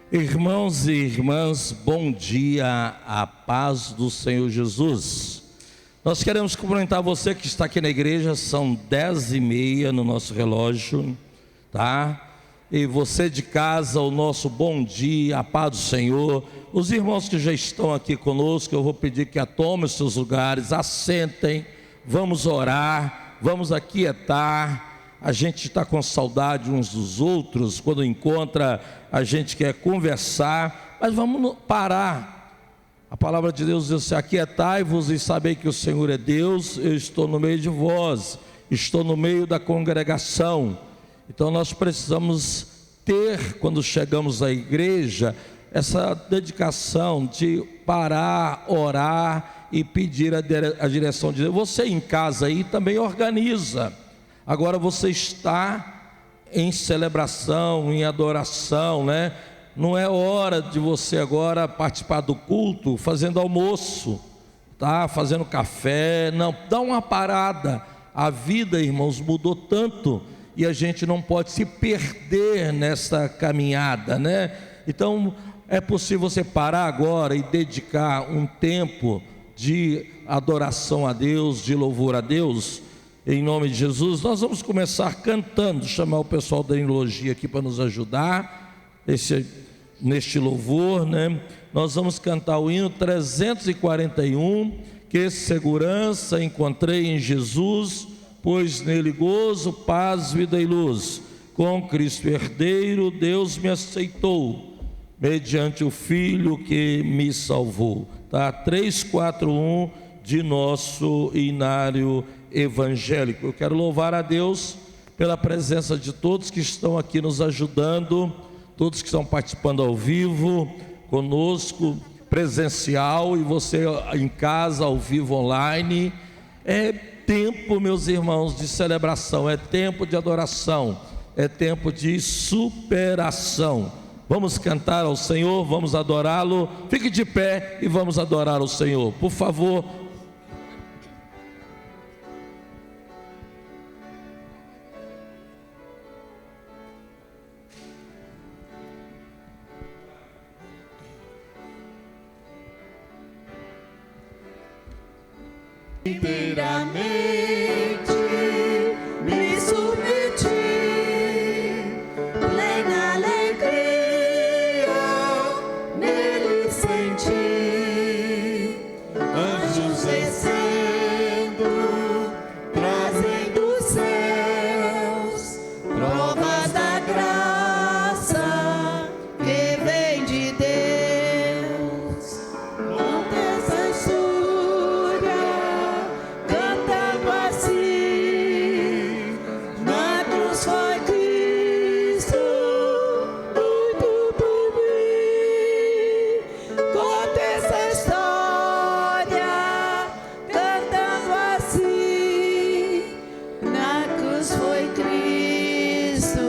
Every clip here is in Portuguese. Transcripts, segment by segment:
Irmãos e irmãs, bom dia, a paz do Senhor Jesus. Nós queremos cumprimentar você que está aqui na igreja, são 10h30 no nosso relógio, tá? E você de casa, o nosso bom dia, a paz do Senhor. Os irmãos que já estão aqui conosco, eu vou pedir que tomem os seus lugares, assentem, vamos orar, vamos aquietar. A gente está com saudade uns dos outros, quando encontra a gente quer conversar, mas vamos parar. A palavra de Deus diz assim: aquietai-vos e sabei que o Senhor é Deus, eu estou no meio de vós, estou no meio da congregação. Então nós precisamos ter, quando chegamos à igreja, essa dedicação de parar, orar e pedir a direção de Deus. Você em casa aí também organiza. Agora você está em celebração, em adoração, né? Não é hora de você agora participar do culto fazendo almoço, tá? Fazendo café, não, dá uma parada. A vida, irmãos, mudou tanto e a gente não pode se perder nessa caminhada, né? Então é possível você parar agora e dedicar um tempo de adoração a Deus, de louvor a Deus. Em nome de Jesus, nós vamos começar cantando, chamar o pessoal da enologia aqui para nos ajudar neste louvor, né? Nós vamos cantar o hino 341, que segurança encontrei em Jesus, pois nele gozo, paz, vida e luz. Com Cristo herdeiro, Deus me aceitou, mediante o Filho que me salvou. Tá? 341 de nosso hinário evangélico. Eu quero louvar a Deus pela presença de todos que estão aqui nos ajudando, todos que estão participando ao vivo conosco, presencial, e você em casa, ao vivo, online. É tempo, meus irmãos, de celebração, é tempo de adoração, é tempo de superação. Vamos cantar ao Senhor, vamos adorá-lo. Fique de pé e vamos adorar o Senhor, por favor. Inteiramente me submeti, plena alegria nele senti, anjos descendo, trazendo os céus, provas da graça que vem de Deus. Conta essa história cantando assim: na cruz foi Cristo muito por mim. Conta essa história cantando assim: na cruz foi Cristo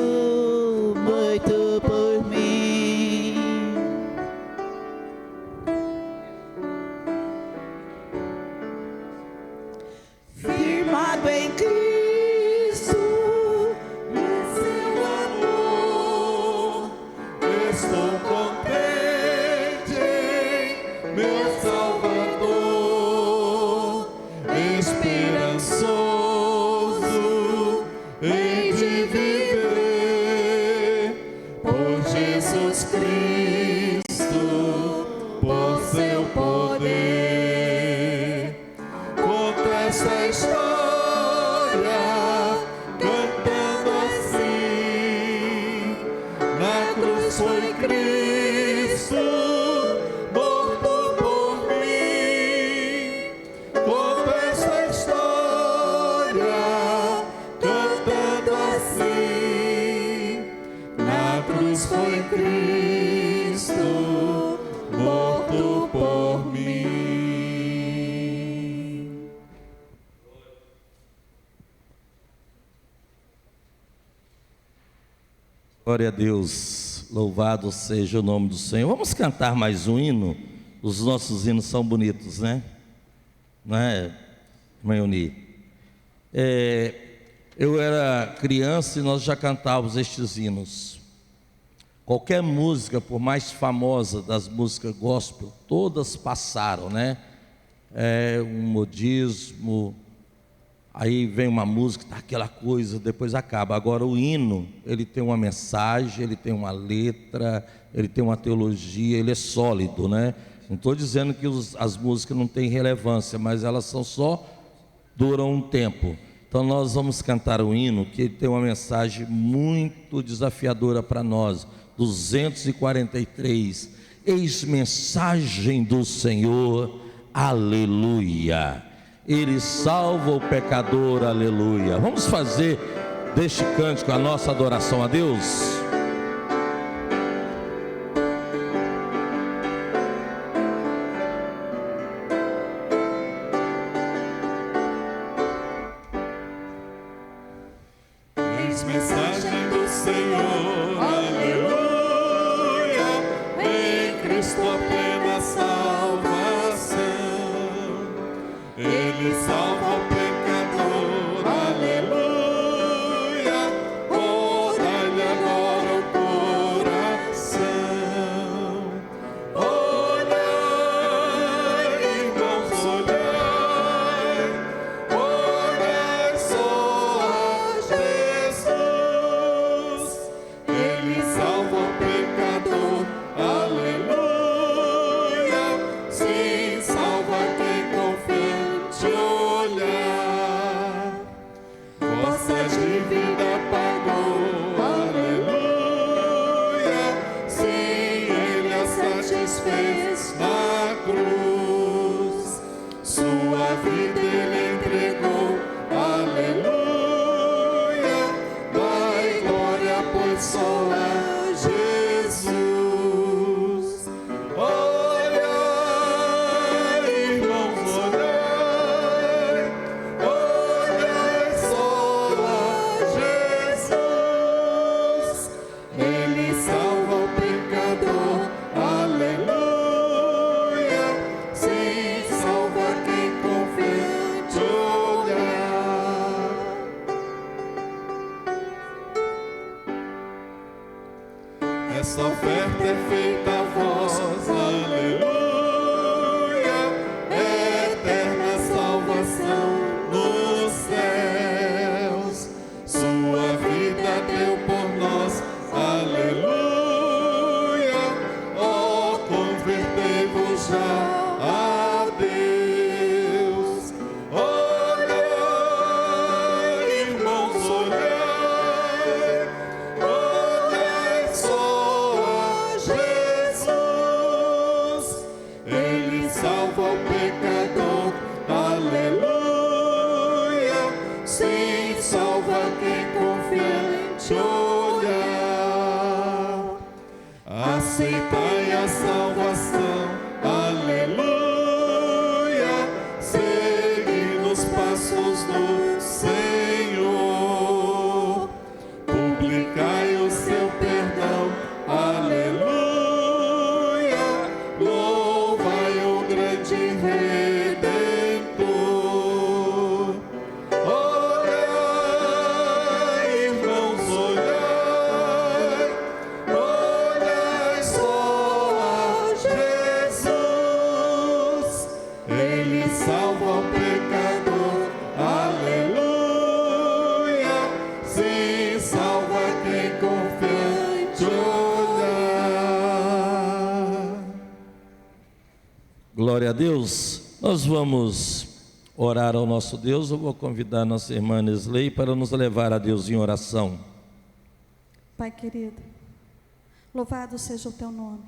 muito por mim. Firmado em Cristo e seu amor, estou contente em meu Salvador, esperançoso em de viver por Jesus Cristo, por seu poder. Conta essa história cantando assim: na cruz foi Cristo morto por mim. Conta essa história cantando assim: na cruz foi Cristo morto por mim. Glória a Deus, louvado seja o nome do Senhor. Vamos cantar mais um hino. Os nossos hinos são bonitos, né? Não é, irmã Euni? Eu era criança e nós já cantávamos estes hinos. qualquer música, por mais famosa das músicas gospel, todas passaram, né? É um modismo, aí vem uma música, tá aquela coisa, depois acaba. Agora o hino, ele tem uma mensagem, ele tem uma letra, ele tem uma teologia, ele é sólido, né? Não estou dizendo que as músicas não têm relevância, mas elas duram um tempo. Então nós vamos cantar o hino, que ele tem uma mensagem muito desafiadora para nós. 243, eis mensagem do Senhor, aleluia. Ele salva o pecador, aleluia. Vamos fazer deste cântico a nossa adoração a Deus? Eis mensagem do Senhor, aleluia. Em Cristo a plena salvação. Ele salva o pecador, aleluia. Oh, dá-lhe agora o coração. Olhai, irmãos, olhai. Olhai só a Jesus. Ele salva o pecador, aleluia. Sim, salva quem confia em te olhar. Vossa dívida pagou, aleluia. Sim, Ele a satisfez na cruz. Sua vida Ele entregou, aleluia. Dai glória, pois só a Jesus. Olhai, irmãos, olhai. Olhai só a Jesus. Ele salva o pecador, aleluia. Sim, salva quem confia em te olhar. Essa oferta é feita a vós, aleluia. Eterna salvação nos céus. Sua vida deu por nós, aleluia. Oh, convertei-vos já a Deus. Olhai, irmãos, olhai. Olhai só a Jesus. Ele salva o pecador, aleluia. Sim, salva quem confia em te olhar. Aceitai a salvação, aleluia. Segui nos passos do Senhor. Publicai o seu perdão, aleluia. Louvai o grande Redentor. Olhai, irmãos, olhai. Olhai só a Jesus. Ele salva o pecador, aleluia. Sim, salva quem confia em te olhar. Glória a Deus. Nós vamos orar ao nosso Deus. Eu vou convidar a nossa irmã Nesley para nos levar a Deus em oração. Pai querido, louvado seja o teu nome.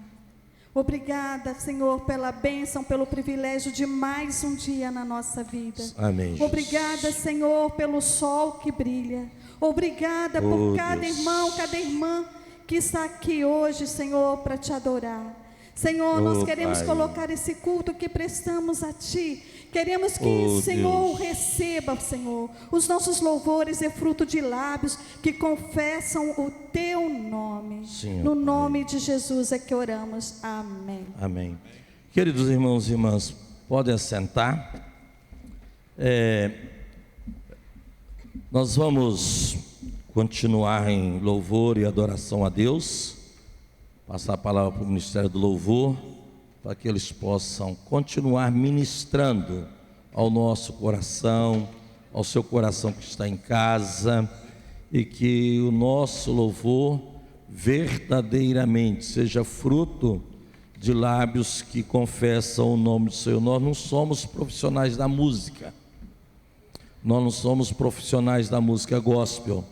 Obrigada, Senhor, pela bênção, pelo privilégio de mais um dia na nossa vida. Amém, Jesus. Obrigada, Senhor, pelo sol que brilha. Obrigada por cada Deus. irmão, cada irmã que está aqui hoje, Senhor, para te adorar. Senhor, nós queremos Pai. colocar esse culto que prestamos a Ti. Queremos que, Senhor, Deus. receba, Senhor, os nossos louvores é fruto de lábios que confessam o Teu nome. Sim, No Pai. nome de Jesus é que oramos. Amém. Amém. Queridos irmãos e irmãs, podem assentar. Nós vamos continuar em louvor e adoração a Deus. passar a palavra para o Ministério do Louvor, para que eles possam continuar ministrando ao nosso coração, ao seu coração que está em casa, e que o nosso louvor verdadeiramente seja fruto de lábios que confessam o nome do Senhor. Nós não somos profissionais da música, nós não somos profissionais da música gospel,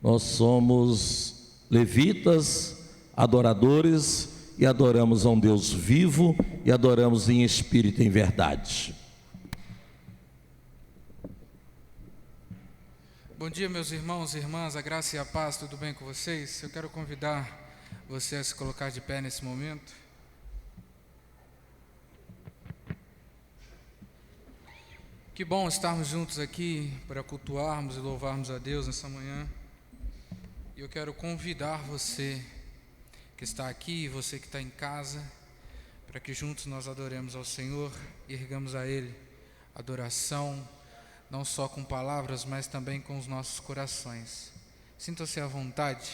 nós somos levitas, adoradores, e adoramos a um Deus vivo e adoramos em espírito e em verdade. Bom dia, meus irmãos e irmãs, a graça e a paz, tudo bem com vocês? Eu quero convidar você a se colocar de pé nesse momento. Que bom estarmos juntos aqui para cultuarmos e louvarmos a Deus nessa manhã. E eu quero convidar você que está aqui e você que está em casa, para que juntos nós adoremos ao Senhor e ergamos a Ele adoração, não só com palavras, mas também com os nossos corações. Sinta-se à vontade,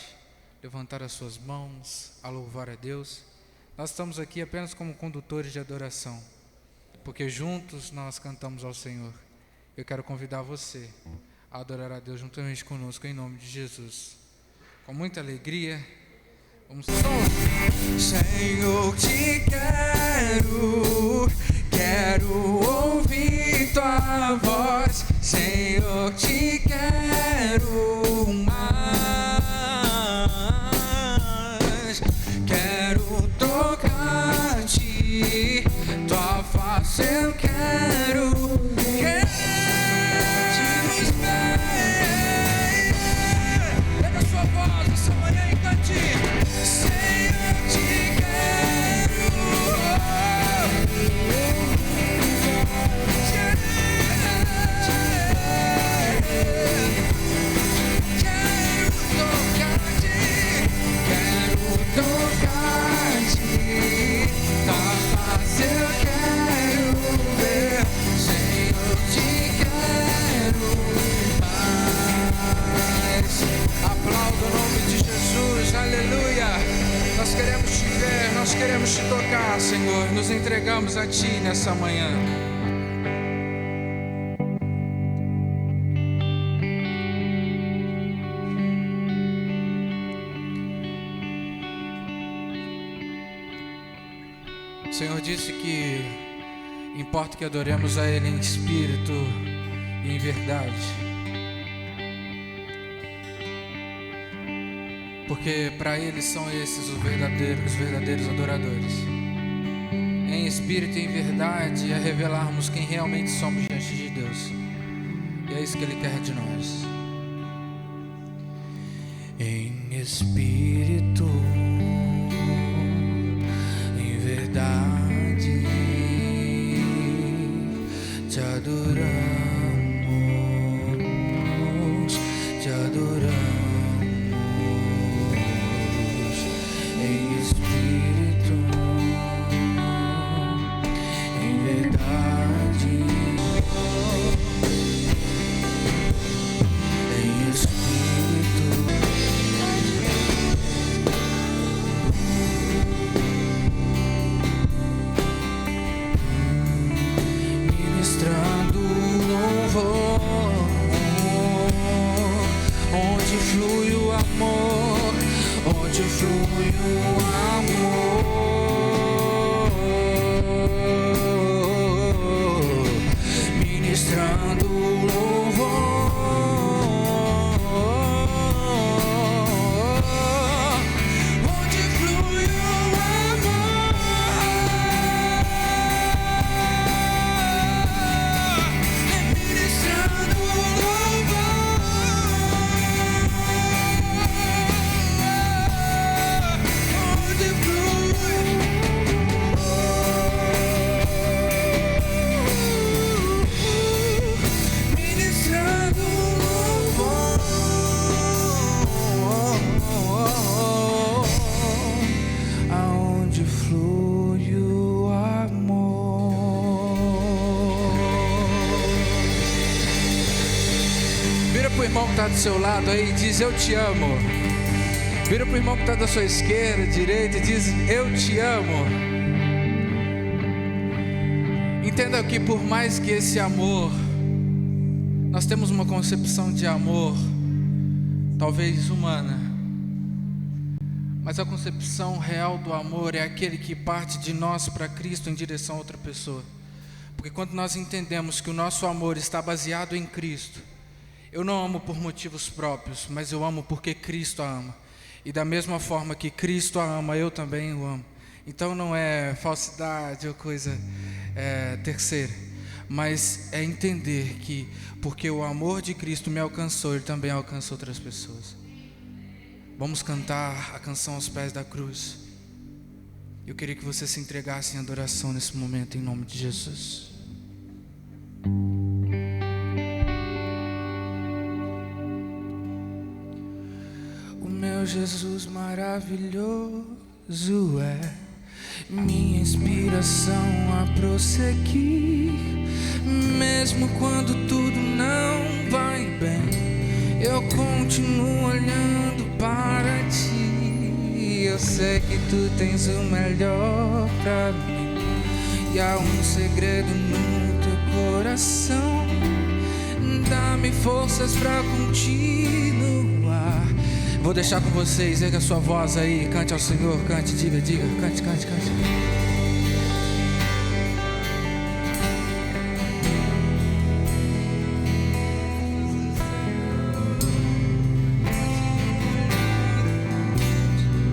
levantar as suas mãos, a louvar a Deus. Nós estamos aqui apenas como condutores de adoração, porque juntos nós cantamos ao Senhor. Eu quero convidar você a adorar a Deus juntamente conosco, em nome de Jesus. Com muita alegria, vamos... Senhor, te quero ouvir tua voz. Senhor, te quero mais. Quero tocar-te, tua face eu quero te ver. Pega sua voz essa manhã e cante. Senhor, te quero. Aplauda o nome de Jesus, aleluia. Nós queremos te ver, nós queremos te tocar, Senhor. Nos entregamos a Ti nessa manhã. O Senhor disse que importa que adoremos a Ele em espírito e em verdade. Porque para Ele são esses os verdadeiros adoradores. Em espírito e em verdade é revelarmos quem realmente somos diante de Deus. E é isso que Ele quer de nós. Em espírito, em verdade, te adoramos, te adoramos. Em espírito, em verdade, em espírito, ministrando louvor, onde flui o amor, onde flui o amor, ministrando louvor, onde flui o amor, ministrando louvor, onde flui, ministrando louvor, aonde flui o amor. Vira pro irmão que está do seu lado aí e diz: eu te amo. Vira para o irmão que está da sua esquerda, direita e diz: eu te amo. Entenda que por mais que esse amor, nós temos uma concepção de amor, talvez humana, mas a concepção real do amor é aquele que parte de nós para Cristo em direção a outra pessoa. Porque quando nós entendemos que o nosso amor está baseado em Cristo, eu não amo por motivos próprios, mas eu amo porque Cristo a ama. E da mesma forma que Cristo a ama, eu também o amo. Então não é falsidade ou coisa terceira, mas é entender que porque o amor de Cristo me alcançou, Ele também alcança outras pessoas. Vamos cantar a canção aos pés da cruz. Eu queria que você se entregasse em adoração nesse momento, em nome de Jesus. O meu Jesus maravilhoso é minha inspiração a prosseguir. Mesmo quando tudo não vai bem, eu continuo olhando para ti. Eu sei que tu tens o melhor pra mim, e há um segredo no teu coração. Dá-me forças pra continuar. Vou deixar com vocês, erga a sua voz aí, cante ao Senhor, cante, diga, cante, cante, cante.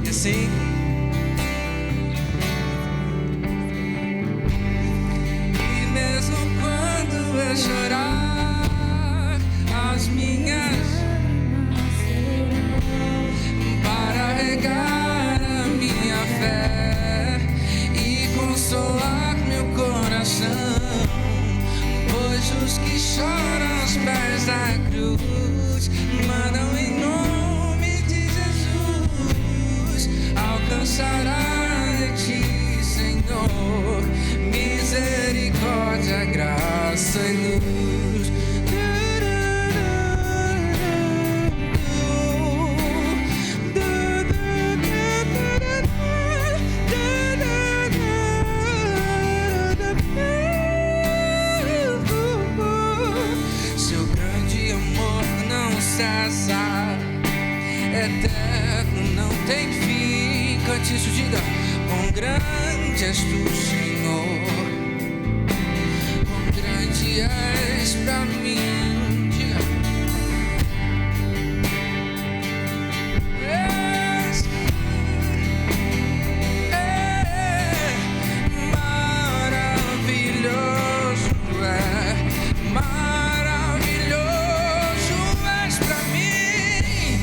E assim, e mesmo quando eu chorar, as minhas para regar a minha fé e consolar meu coração, pois os que choram aos pés da cruz mandam em nome de Jesus. Alcançará de ti, Senhor, misericórdia, graça e luz. Eterno, não tem fim. Cante isso, diga: quão grande és tu, Senhor, quão grande és pra mim. Diga: maravilhoso és pra mim.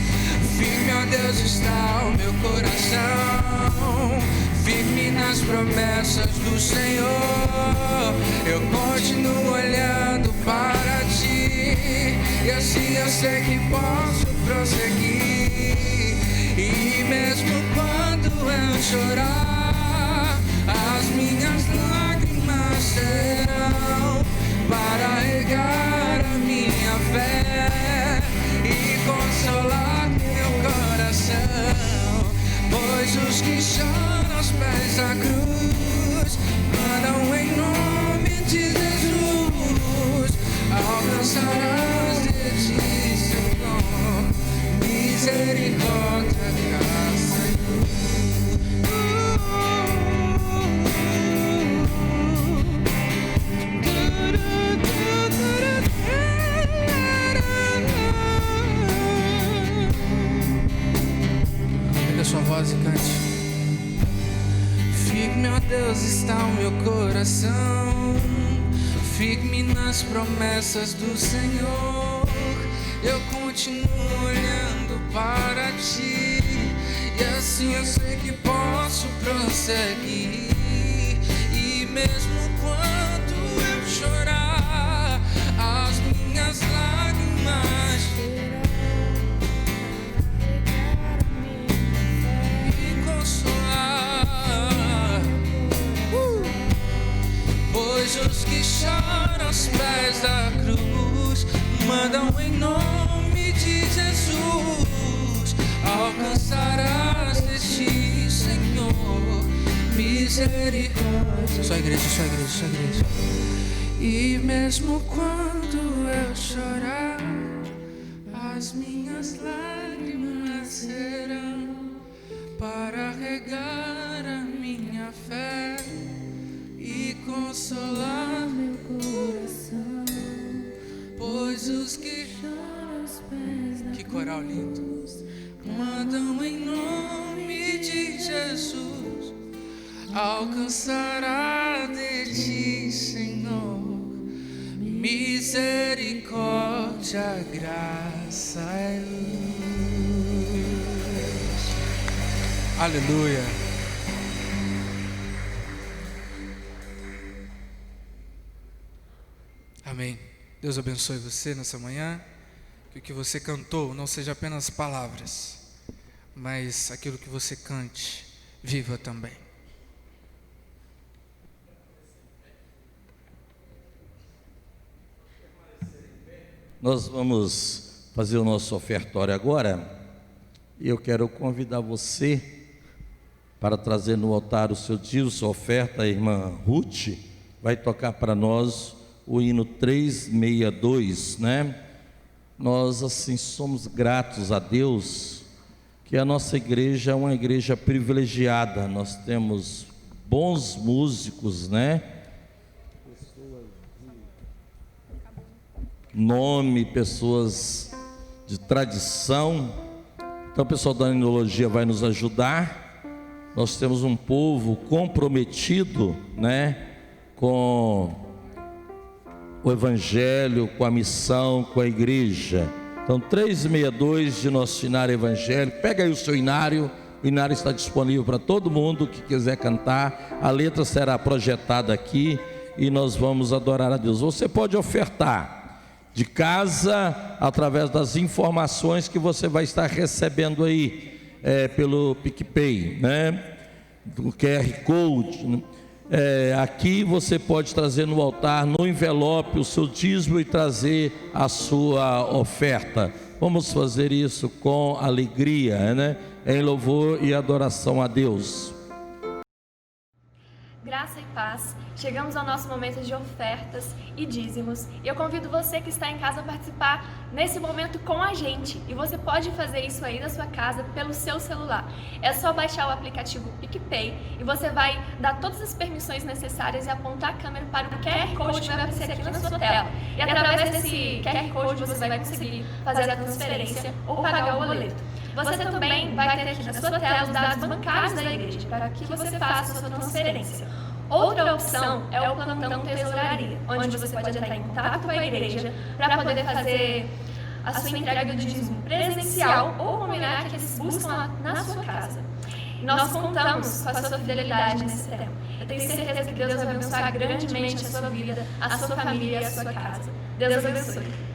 Firme, ó Deus, está o meu coração, firme nas promessas do Senhor. Eu continuo olhando para ti, e assim eu sei que posso prosseguir. E mesmo quando eu chorar, as minhas lágrimas serão para regar a minha fé e consolar meu coração, pois os que choram aos pés da cruz mandam em nome de Jesus. Alcançarás de ti, Senhor, misericórdia, graça e luz. Sua voz e cante. Firme, ó Deus, está o meu coração, firme nas promessas do Senhor. Eu continuo olhando para ti, e assim eu sei que posso prosseguir. E mesmo quando eu chorar, as minhas lágrimas pois os que choram aos pés da cruz mandam em nome de Jesus. Alcançará misericórdia. Só igreja, só igreja, só igreja. E mesmo quando eu chorar, as minhas lágrimas serão para regar a minha fé e consolar meu coração. Pois os que choram aos pés da cruz, que coral lindo, mandam em nome de Jesus, alcançará de ti, Senhor, misericórdia, graça e luz. Aleluia. Amém. Deus abençoe você nessa manhã. Que o que você cantou não seja apenas palavras, mas aquilo que você cante, viva também. Nós vamos fazer o nosso ofertório agora. E eu quero convidar você para trazer no altar o seu dízimo, sua oferta. A irmã Ruth vai tocar para nós o hino 362, né? Nós assim somos gratos a Deus que a nossa igreja é uma igreja privilegiada. Nós temos bons músicos, né? Nome, pessoas de tradição. Então o pessoal da enologia vai nos ajudar. Nós temos um povo comprometido, né, com o evangelho, com a missão, com a igreja. Então 362 de nosso inário evangélico. Pega aí o seu inário. O inário está disponível para todo mundo que quiser cantar. A letra será projetada aqui e nós vamos adorar a Deus. Você pode ofertar de casa, através das informações que você vai estar recebendo aí, pelo PicPay, né? Do QR Code, né? Aqui você pode trazer no altar, no envelope, o seu dízimo e trazer a sua oferta. Vamos fazer isso com alegria, né? Em louvor e adoração a Deus. Graça e paz, chegamos ao nosso momento de ofertas e dízimos. E eu convido você que está em casa a participar nesse momento com a gente. E você pode fazer isso aí da sua casa pelo seu celular. É só baixar o aplicativo PicPay e você vai dar todas as permissões necessárias e apontar a câmera para o QR Code que vai aparecer aqui na sua tela. E através desse QR Code você vai conseguir fazer a transferência ou pagar o boleto. Você também vai ter aqui na sua tela os dados bancários da igreja para que você faça a sua transferência. Outra opção é o plantão tesouraria, onde você pode entrar em contato com a igreja para poder fazer a sua entrega do dízimo presencial ou combinar que eles buscam na sua casa. Nós contamos com a sua fidelidade nesse tempo. Eu tenho certeza que Deus vai abençoar grandemente a sua vida, a sua família e a sua casa. Deus abençoe.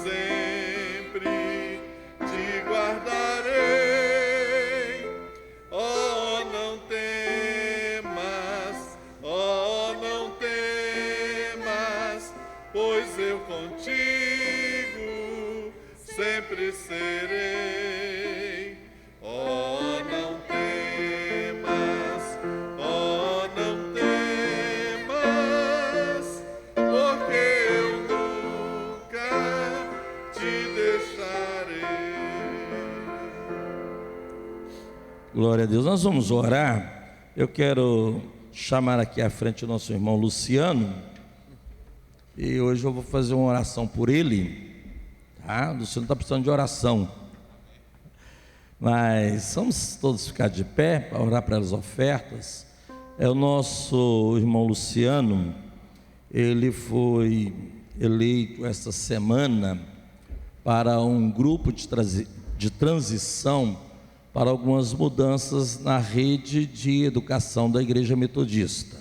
sempre te guardarei. Oh, sempre serei. Oh, não temas, oh, não temas, porque eu nunca te deixarei. Glória a Deus. Nós vamos orar. Eu quero chamar aqui à frente o nosso irmão Luciano, e hoje eu vou fazer uma oração por ele, tá? O Luciano está precisando de oração, mas vamos todos ficar de pé para orar pelas ofertas. É o nosso irmão Luciano, ele foi eleito esta semana para um grupo de transição para algumas mudanças na rede de educação da Igreja Metodista.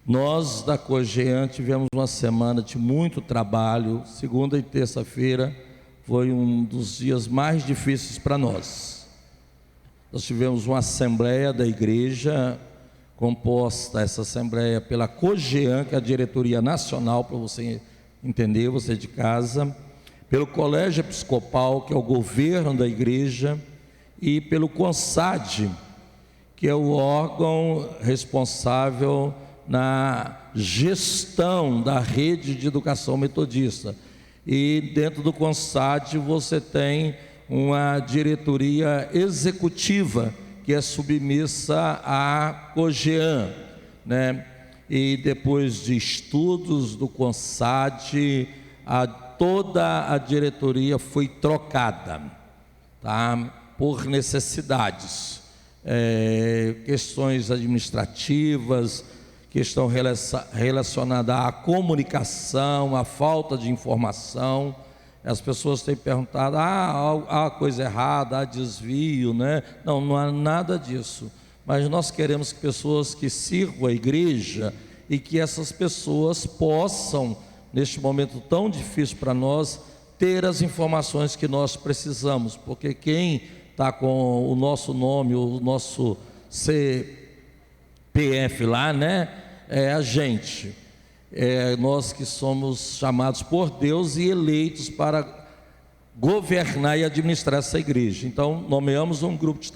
Nós da COGEAN tivemos uma semana de muito trabalho. Segunda e terça-feira foi um dos dias mais difíceis para nós. Nós tivemos uma assembleia da igreja, composta essa assembleia pela COGEAN, que é a diretoria nacional, para você entender, você de casa, pelo Colégio Episcopal, que é o governo da igreja, e pelo CONSAD, que é o órgão responsável na gestão da rede de educação metodista. E dentro do CONSAD você tem uma diretoria executiva, que é submissa à COGEAN, né? E depois de estudos do CONSAD, toda a diretoria foi trocada, tá? Por necessidades, questões administrativas, questão relacionada à comunicação, à falta de informação. As pessoas têm perguntado, há coisa errada, há desvio, né? Não, não há nada disso, mas nós queremos que pessoas que sirvam a igreja e que essas pessoas possam, neste momento tão difícil para nós, ter as informações que nós precisamos, porque quem está com o nosso nome, o nosso CPF lá, né? É a gente, nós que somos chamados por Deus e eleitos para governar e administrar essa igreja. Então, nomeamos um grupo de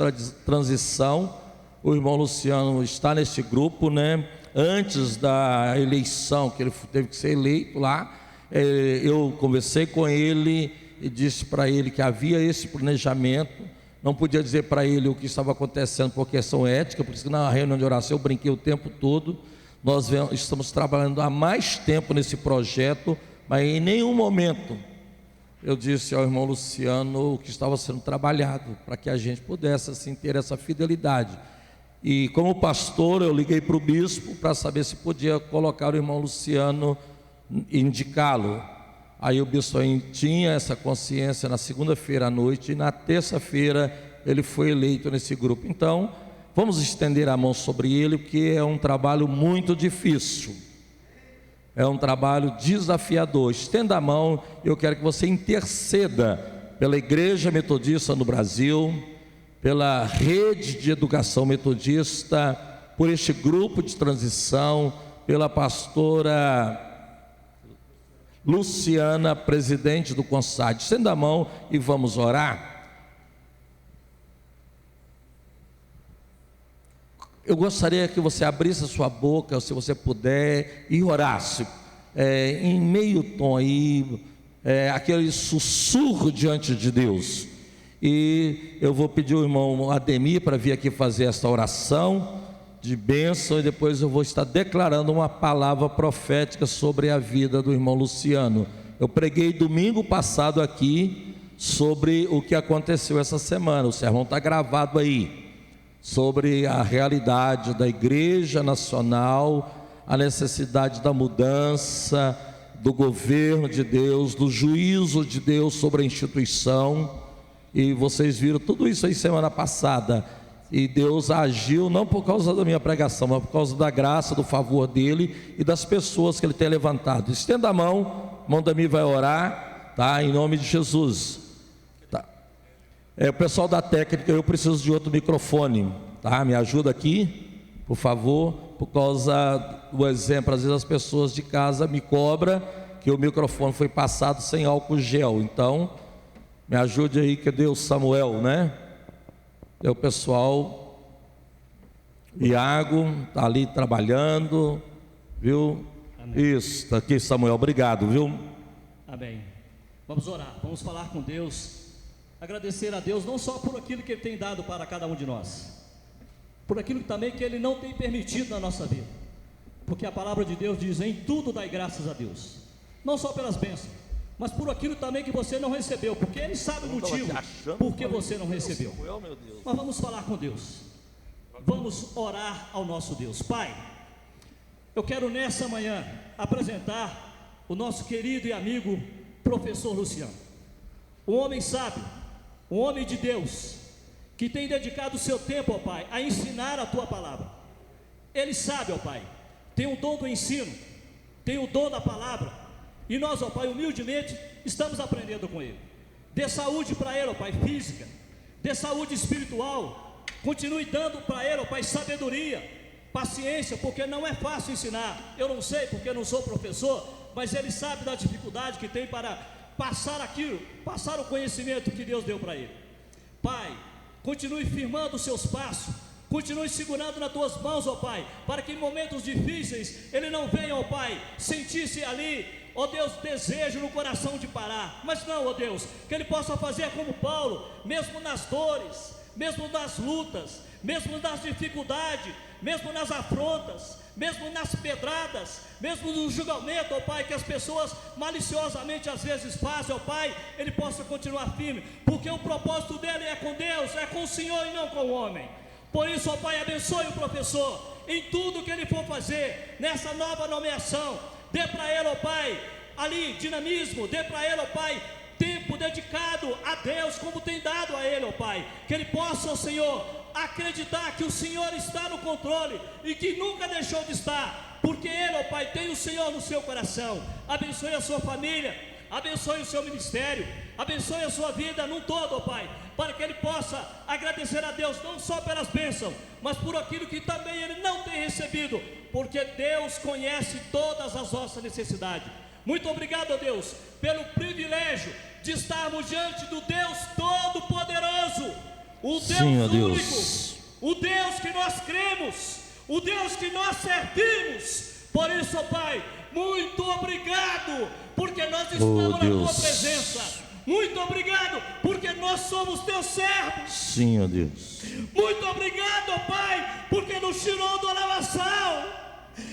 transição. O irmão Luciano está nesse grupo, né? Antes da eleição, que ele teve que ser eleito lá, eu conversei com ele e disse para ele que havia esse planejamento. Não podia dizer para ele o que estava acontecendo por questão ética, por isso que na reunião de oração eu brinquei o tempo todo. Nós estamos trabalhando há mais tempo nesse projeto, mas em nenhum momento eu disse ao irmão Luciano o que estava sendo trabalhado, para que a gente pudesse assim ter essa fidelidade. E como pastor eu liguei para o bispo para saber se podia colocar o irmão Luciano, indicá-lo. Aí o bispo tinha essa consciência na segunda-feira à noite, e na terça-feira ele foi eleito nesse grupo. Então, vamos estender a mão sobre ele, porque é um trabalho muito difícil, é um trabalho desafiador. Estenda a mão, eu quero que você interceda pela Igreja Metodista no Brasil, pela rede de educação metodista, por este grupo de transição, pela pastora Luciana, presidente do CONSAD. Estenda a mão e vamos orar. Eu gostaria que você abrisse a sua boca, se você puder, e orasse, em meio tom aí, aquele sussurro diante de Deus. E eu vou pedir ao irmão Ademir para vir aqui fazer esta oração de bênção, e depois eu vou estar declarando uma palavra profética sobre a vida do irmão Luciano. Eu preguei domingo passado aqui sobre o que aconteceu essa semana, o sermão está gravado aí, sobre a realidade da Igreja Nacional, a necessidade da mudança, do governo de Deus, do juízo de Deus sobre a instituição, e vocês viram tudo isso aí semana passada. E Deus agiu não por causa da minha pregação, mas por causa da graça, do favor dele e das pessoas que ele tem levantado. Estenda a mão, irmão Dami vai orar, tá? Em nome de Jesus. Tá. O pessoal da técnica, eu preciso de outro microfone, tá? Me ajuda aqui, por favor, por causa do exemplo. Às vezes as pessoas de casa me cobram que o microfone foi passado sem álcool gel. Então, Me ajude aí, que deu Samuel, né? É o pessoal. Iago está ali trabalhando, viu? Amém. Isso, está aqui Samuel, obrigado, viu? Amém. Vamos orar, vamos falar com Deus, agradecer a Deus não só por aquilo que Ele tem dado para cada um de nós, por aquilo também que Ele não tem permitido na nossa vida, porque a palavra de Deus diz: em tudo dai graças a Deus, não só pelas bênçãos, mas por aquilo também que você não recebeu, porque Ele sabe o motivo por que você não recebeu. Mas vamos falar com Deus, vamos orar ao nosso Deus. Pai, eu quero nessa manhã apresentar o nosso querido e amigo professor Luciano, um homem sábio, um homem de Deus, que tem dedicado o seu tempo, ó Pai, a ensinar a Tua palavra. Ele sabe, ó Pai, tem o dom do ensino, tem o dom da palavra, e nós, ó Pai, humildemente estamos aprendendo com ele. Dê saúde para ele, ó Pai, física, dê saúde espiritual, continue dando para ele, ó Pai, sabedoria, paciência, porque não é fácil ensinar. Eu não sei, porque eu não sou professor, mas ele sabe da dificuldade que tem para passar aquilo, passar o conhecimento que Deus deu para ele. Pai, continue firmando os seus passos, continue segurando nas tuas mãos, ó Pai, para que em momentos difíceis ele não venha, ó Pai, sentir-se ali, ó Deus, desejo no coração de parar, mas não, ó Deus, que ele possa fazer como Paulo, mesmo nas dores, mesmo nas lutas, mesmo nas dificuldades, mesmo nas afrontas, mesmo nas pedradas, mesmo no julgamento, ó Pai, que as pessoas maliciosamente às vezes fazem, ó Pai, ele possa continuar firme, porque o propósito dele é com Deus, é com o Senhor e não com o homem. Por isso, ó Pai, abençoe o professor em tudo que ele for fazer, nessa nova nomeação. Dê para ele, ó Pai, ali, dinamismo, dê para ele, ó Pai, tempo dedicado a Deus, como tem dado a ele, ó Pai, que ele possa, ó Senhor, acreditar que o Senhor está no controle e que nunca deixou de estar, porque ele, ó Pai, tem o Senhor no seu coração. Abençoe a sua família, abençoe o seu ministério, abençoe a sua vida num todo, ó Pai, para que ele possa agradecer a Deus não só pelas bênçãos, mas por aquilo que também ele não tem recebido, porque Deus conhece todas as nossas necessidades. Muito obrigado, ó Deus, pelo privilégio de estarmos diante do Deus Todo-Poderoso, o Deus único, o Deus que nós cremos, o Deus que nós servimos. Por isso, ó Pai, muito obrigado, porque nós estamos na Tua presença. Muito obrigado, porque nós somos Teus servos. Sim, ó Deus. Muito obrigado, ó Pai, porque nos tirou do lavação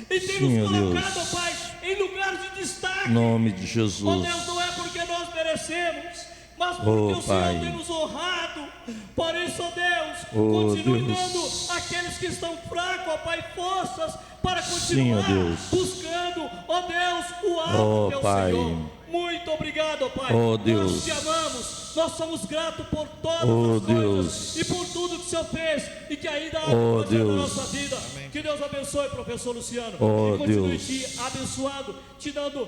e tem nos colocado, ó Pai, em lugar de destaque. Em nome de Jesus. Ó Deus, não é porque nós merecemos, mas porque o Senhor tem nos honrado. Por isso, ó Deus, continue dando àqueles que estão fracos, ó Pai, forças para continuar buscando, ó Deus, o alto que é o Senhor. Muito obrigado, ó Pai. Deus. Nós te amamos, nós somos gratos por todas as coisas e por tudo que o Senhor fez e que ainda há de fazer na nossa vida. Amém. Que Deus abençoe o professor Luciano e continue te abençoando, te dando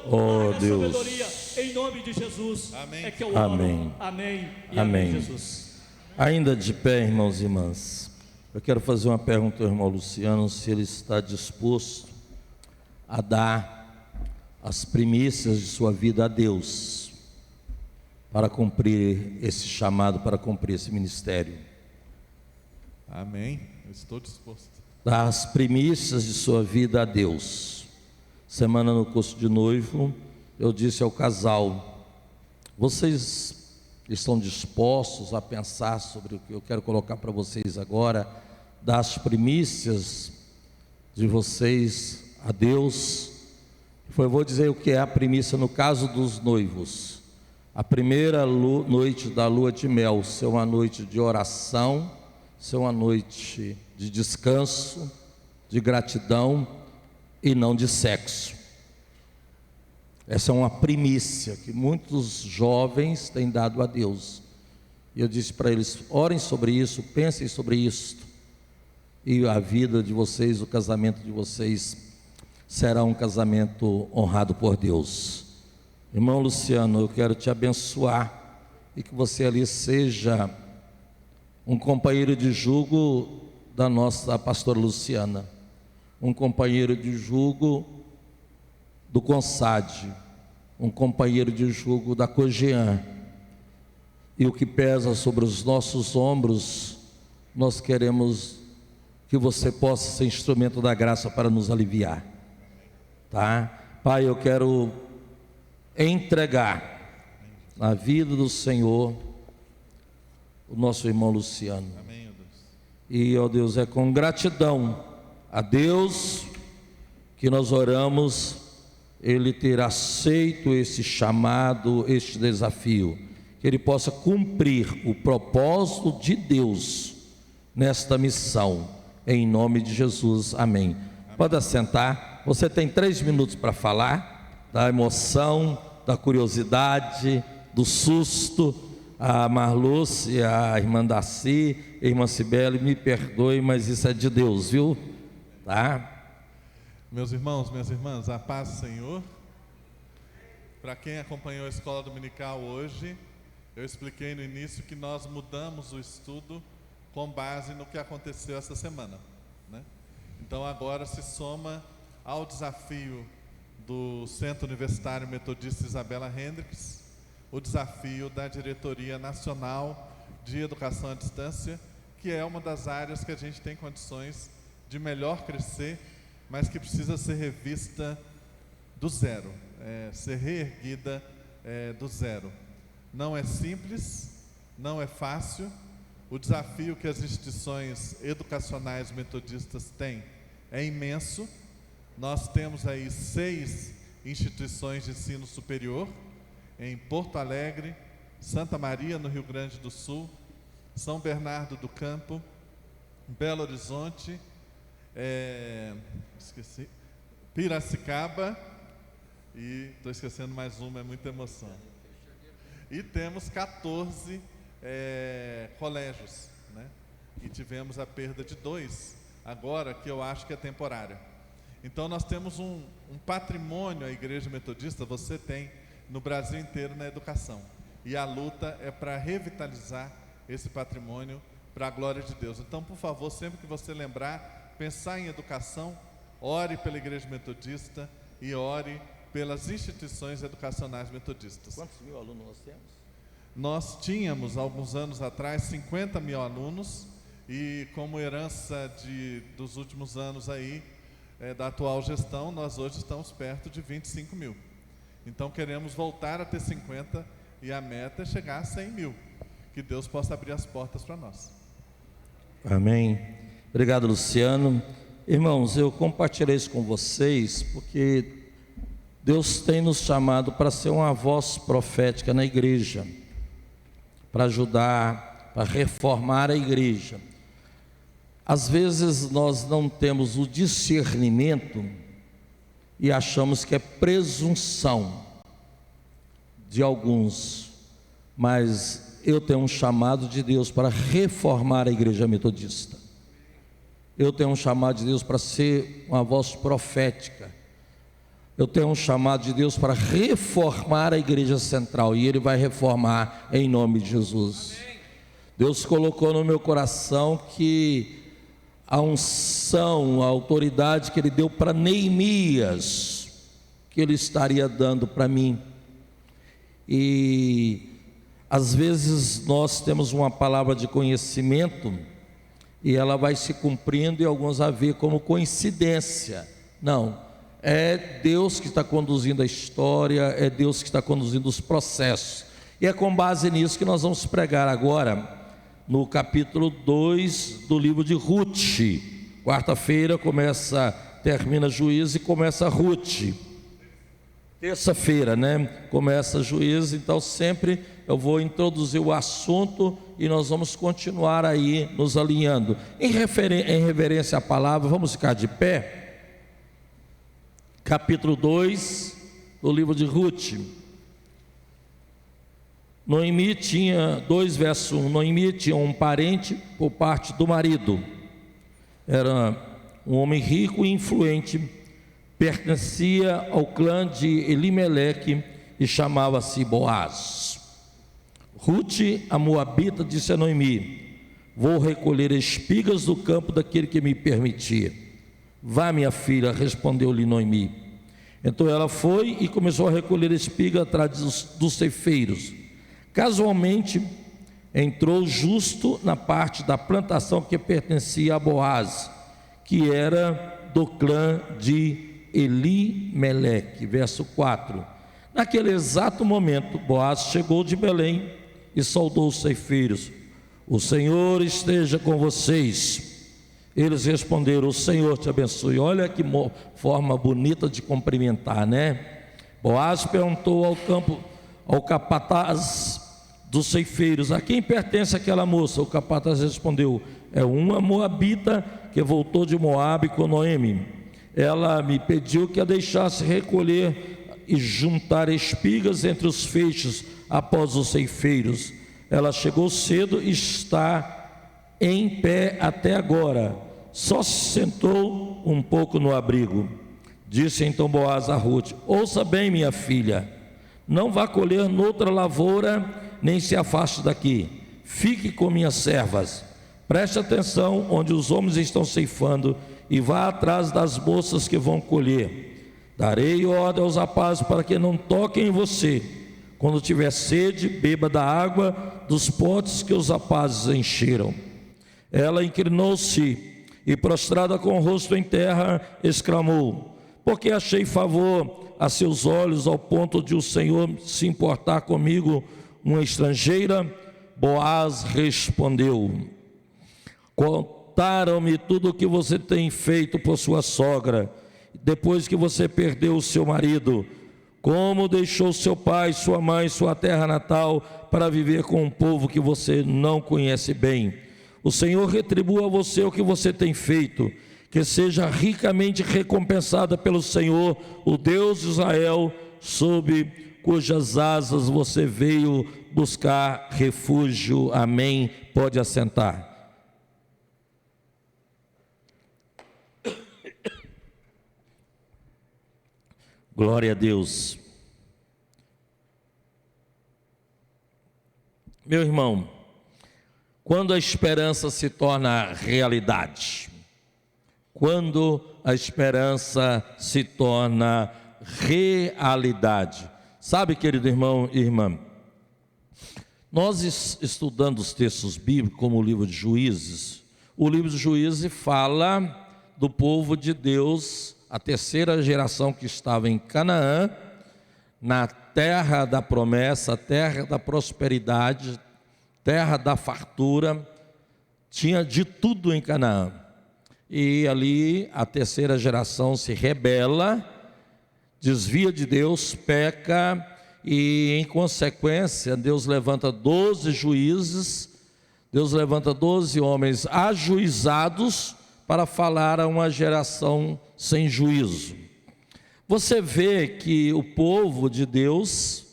sabedoria, em nome de Jesus. Amém. É que eu oro. Amém. Amém. E amém, Jesus. Ainda de pé, irmãos e irmãs, eu quero fazer uma pergunta ao irmão Luciano, se ele está disposto a dar as primícias de sua vida a Deus, para cumprir esse chamado, para cumprir esse ministério. Amém, eu estou disposto. Dar as primícias de sua vida a Deus. Semana no curso de noivo, eu disse ao casal: vocês estão dispostos a pensar sobre o que eu quero colocar para vocês agora, dar as primícias de vocês a Deus? Eu vou dizer o que é a primícia no caso dos noivos. A primeira noite da lua de mel ser uma noite de oração, ser uma noite de descanso, de gratidão e não de sexo. Essa é uma primícia que muitos jovens têm dado a Deus. E eu disse para eles: orem sobre isso, pensem sobre isso, e a vida de vocês, o casamento de vocês será um casamento honrado por Deus. Irmão Luciano, eu quero te abençoar e que você ali seja um companheiro de jugo da nossa pastora Luciana, um companheiro de jugo do CONSAD, um companheiro de jugo da COGEAN, e o que pesa sobre os nossos ombros, nós queremos que você possa ser instrumento da graça para nos aliviar, tá? Pai, eu quero entregar na vida do Senhor o nosso irmão Luciano. Amém, ó Deus. E, ó Deus, é com gratidão a Deus que nós oramos, Ele ter aceito esse chamado, este desafio, que Ele possa cumprir o propósito de Deus nesta missão, em nome de Jesus, amém. Pode assentar, você tem 3 minutos para falar da emoção, da curiosidade, do susto. A Marluce, a irmã Daci, a irmã Cibele, me perdoe, mas isso é de Deus, viu? Tá? Meus irmãos, minhas irmãs, a paz do Senhor. Para quem acompanhou a escola dominical hoje, eu expliquei no início que nós mudamos o estudo com base no que aconteceu essa semana, né? Então agora se soma ao desafio do Centro Universitário Metodista Isabela Hendricks, o desafio da Diretoria Nacional de Educação à Distância, que é uma das áreas que a gente tem condições de melhor crescer, mas que precisa ser revista do zero, ser reerguida do zero. Não é simples, não é fácil. O desafio que as instituições educacionais metodistas têm é imenso. Nós temos aí 6 instituições de ensino superior, em Porto Alegre, Santa Maria, no Rio Grande do Sul, São Bernardo do Campo, Belo Horizonte, Piracicaba, e estou esquecendo mais uma, é muita emoção. E temos 14 colégios, né? E tivemos a perda de 2, agora, que eu acho que é temporária. Então nós temos um patrimônio, a Igreja Metodista, você tem no Brasil inteiro na educação. E a luta é para revitalizar esse patrimônio para a glória de Deus. Então, por favor, sempre que você lembrar, pensar em educação, ore pela Igreja Metodista e ore pelas instituições educacionais metodistas. Quantos mil alunos nós temos? Nós tínhamos, alguns anos atrás, 50 mil alunos, e como herança dos últimos anos aí, da atual gestão, nós hoje estamos perto de 25 mil. Então queremos voltar a ter 50 e a meta é chegar a 100 mil. Que Deus possa abrir as portas para nós. Amém. Obrigado, Luciano. Irmãos, eu compartilhei isso com vocês porque Deus tem nos chamado para ser uma voz profética na igreja, para ajudar, para reformar a igreja. Às vezes nós não temos o discernimento e achamos que é presunção de alguns, mas eu tenho um chamado de Deus para reformar a igreja metodista. Eu tenho um chamado de Deus para ser uma voz profética. Eu tenho um chamado de Deus para reformar a igreja central, e Ele vai reformar em nome de Jesus. Deus colocou no meu coração que a unção, a autoridade que Ele deu para Neemias, que Ele estaria dando para mim. E às vezes nós temos uma palavra de conhecimento e ela vai se cumprindo, e alguns a ver como coincidência. Não, é Deus que está conduzindo a história, é Deus que está conduzindo os processos. E é com base nisso que nós vamos pregar agora no capítulo 2 do livro de Ruth. Quarta-feira termina Juízes e começa Ruth. Terça-feira, né? Começa Juízes, então sempre eu vou introduzir o assunto e nós vamos continuar aí nos alinhando. Em reverência à palavra, vamos ficar de pé. Capítulo 2 do livro de Ruth. Noemi tinha, 2 verso 1, Noemi tinha um parente por parte do marido. Era um homem rico e influente, pertencia ao clã de Elimeleque e chamava-se Boaz. Ruth, a moabita, disse a Noemi: vou recolher espigas do campo daquele que me permitia. Vá, minha filha, respondeu-lhe Noemi. Então ela foi e começou a recolher espiga atrás dos ceifeiros. Casualmente, entrou justo na parte da plantação que pertencia a Boaz, que era do clã de Elimeleque. Verso 4. Naquele exato momento, Boaz chegou de Belém e saudou os ceifeiros: o Senhor esteja com vocês. Eles responderam: o Senhor te abençoe. Olha que forma bonita de cumprimentar, né? Boaz perguntou ao capataz dos ceifeiros: a quem pertence aquela moça? O capataz respondeu: é uma moabita que voltou de Moabe com Noemi. Ela me pediu que a deixasse recolher e juntar espigas entre os feixes após os ceifeiros. Ela chegou cedo e está em pé até agora, só se sentou um pouco no abrigo. Disse então Boaz a Ruth: ouça bem, minha filha, não vá colher noutra lavoura, nem se afaste daqui, fique com minhas servas. Preste atenção onde os homens estão ceifando e vá atrás das moças que vão colher. Darei ordem aos rapazes para que não toquem em você. Quando tiver sede, beba da água dos potes que os rapazes encheram. Ela inclinou-se e, prostrada com o rosto em terra, exclamou: porque achei favor a seus olhos ao ponto de o Senhor se importar comigo, uma estrangeira? Boaz respondeu: contaram-me tudo o que você tem feito por sua sogra, depois que você perdeu o seu marido, como deixou seu pai, sua mãe, sua terra natal, para viver com um povo que você não conhece bem. O Senhor retribua a você o que você tem feito, que seja ricamente recompensada pelo Senhor, o Deus de Israel, sob cujas asas você veio buscar refúgio. Amém. Pode assentar. Glória a Deus. Meu irmão, quando a esperança se torna realidade, quando a esperança se torna realidade. Sabe, querido irmão e irmã, nós estudando os textos bíblicos, como o livro de Juízes, o livro de Juízes fala do povo de Deus, a terceira geração que estava em Canaã, na terra da promessa, terra da prosperidade, terra da fartura, tinha de tudo em Canaã. E ali a terceira geração se rebela, desvia de Deus, peca, e em consequência Deus levanta 12 juízes, Deus levanta 12 homens ajuizados para falar a uma geração sem juízo. Você vê que o povo de Deus,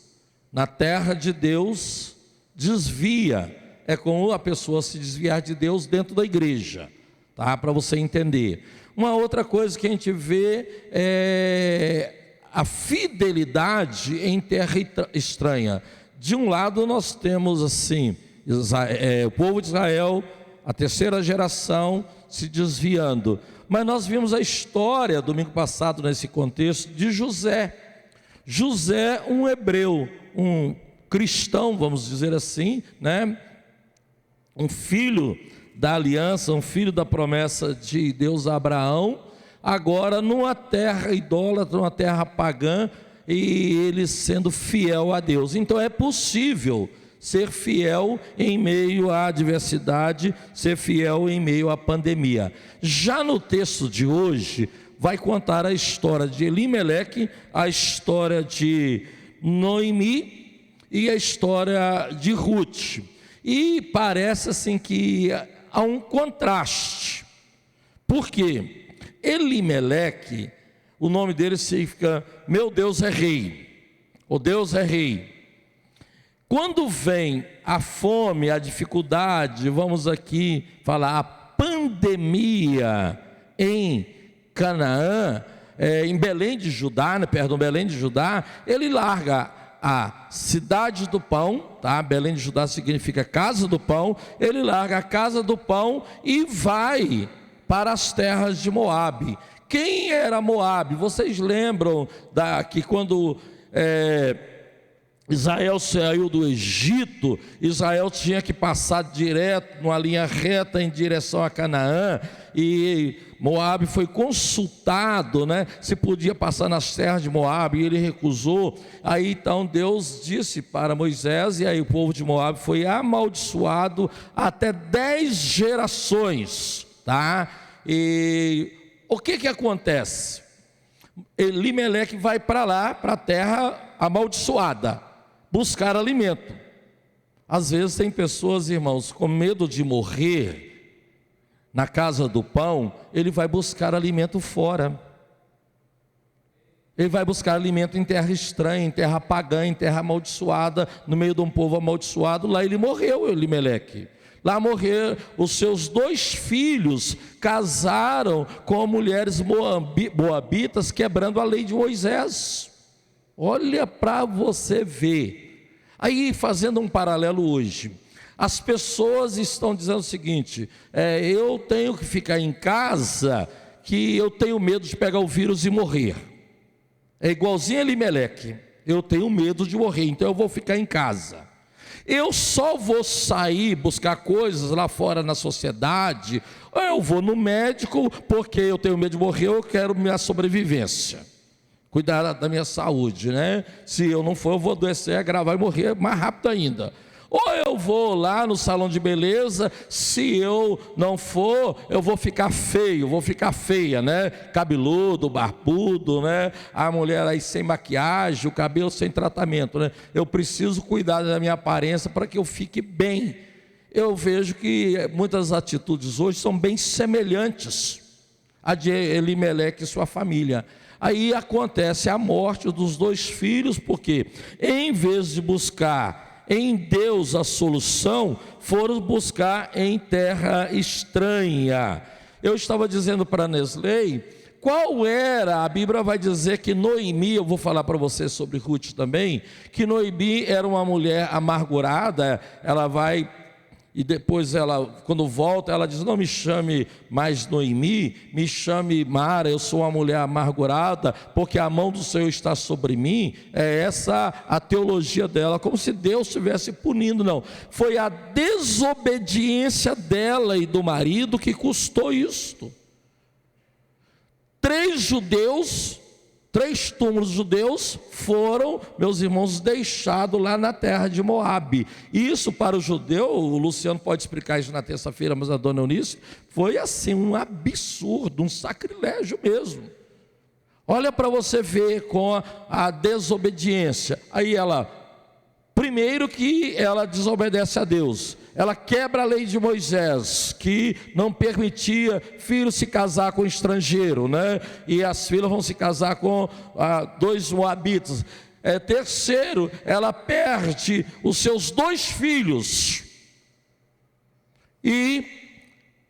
na terra de Deus, desvia. É como a pessoa se desviar de Deus dentro da igreja, tá? Para você entender. Uma outra coisa que a gente vê é a fidelidade em terra estranha. De um lado nós temos assim, o povo de Israel, a terceira geração se desviando. Mas nós vimos a história, domingo passado, nesse contexto, de José. José, um hebreu, um cristão, vamos dizer assim, né? Um filho da aliança, um filho da promessa de Deus a Abraão, agora numa terra idólatra, numa terra pagã, e ele sendo fiel a Deus. Então é possível ser fiel em meio à adversidade, ser fiel em meio à pandemia. Já no texto de hoje, vai contar a história de Elimeleque, a história de Noemi e a história de Ruth. E parece assim que há um contraste. Por quê? Elimeleque, o nome dele significa meu Deus é rei, o Deus é rei. Quando vem a fome, a dificuldade, vamos aqui falar a pandemia em Canaã, em Belém de Judá, Belém de Judá, ele larga a cidade do pão, tá? Belém de Judá significa casa do pão, ele larga a casa do pão e vai para as terras de Moabe. Quem era Moabe? Vocês lembram que quando Israel saiu do Egito, Israel tinha que passar direto, numa linha reta em direção a Canaã, e Moabe foi consultado, se podia passar nas terras de Moabe, e ele recusou. Aí então Deus disse para Moisés, e aí o povo de Moabe foi amaldiçoado até 10 gerações, E o que acontece? Elimeleque vai para lá, para a terra amaldiçoada, buscar alimento. Às vezes tem pessoas, irmãos, com medo de morrer na casa do pão, ele vai buscar alimento fora. Ele vai buscar alimento em terra estranha, em terra pagã, em terra amaldiçoada, no meio de um povo amaldiçoado. Lá ele morreu, Elimeleque. Lá morreram os seus 2 filhos, casaram com mulheres moabitas, quebrando a lei de Moisés. Olha para você ver. Aí, fazendo um paralelo hoje, as pessoas estão dizendo o seguinte: eu tenho que ficar em casa, que eu tenho medo de pegar o vírus e morrer. É igualzinho a Elimeleque, eu tenho medo de morrer, então eu vou ficar em casa. Eu só vou sair buscar coisas lá fora na sociedade, ou eu vou no médico porque eu tenho medo de morrer, eu quero minha sobrevivência, cuidar da minha saúde, Se eu não for, eu vou adoecer, agravar e morrer mais rápido ainda. Ou eu vou lá no salão de beleza, se eu não for, eu vou ficar feio, vou ficar feia, Cabeludo, barbudo, A mulher aí sem maquiagem, o cabelo sem tratamento, Eu preciso cuidar da minha aparência para que eu fique bem. Eu vejo que muitas atitudes hoje são bem semelhantes a de Elimeleque e sua família. Aí acontece a morte dos 2 filhos, porque em vez de buscar em Deus a solução, foram buscar em terra estranha. Eu estava dizendo para Nesley, qual era, a Bíblia vai dizer que Noemi, eu vou falar para você sobre Ruth também, que Noemi era uma mulher amargurada, ela vai, e depois ela, quando volta, ela diz, não me chame mais Noemi, me chame Mara, eu sou uma mulher amargurada, porque a mão do Senhor está sobre mim. É essa a teologia dela, como se Deus estivesse punindo. Não, foi a desobediência dela e do marido que custou isto. 3 túmulos judeus foram, meus irmãos, deixados lá na terra de Moabe. Isso para o judeu, o Luciano pode explicar isso na terça-feira, mas a dona Eunice, foi assim um absurdo, um sacrilégio mesmo. Olha para você ver com a desobediência. Aí ela, primeiro que ela desobedece a Deus, ela quebra a lei de Moisés, que não permitia filho se casar com estrangeiro, E as filhas vão se casar com 2 moabitas. Terceiro, ela perde os seus 2 filhos. E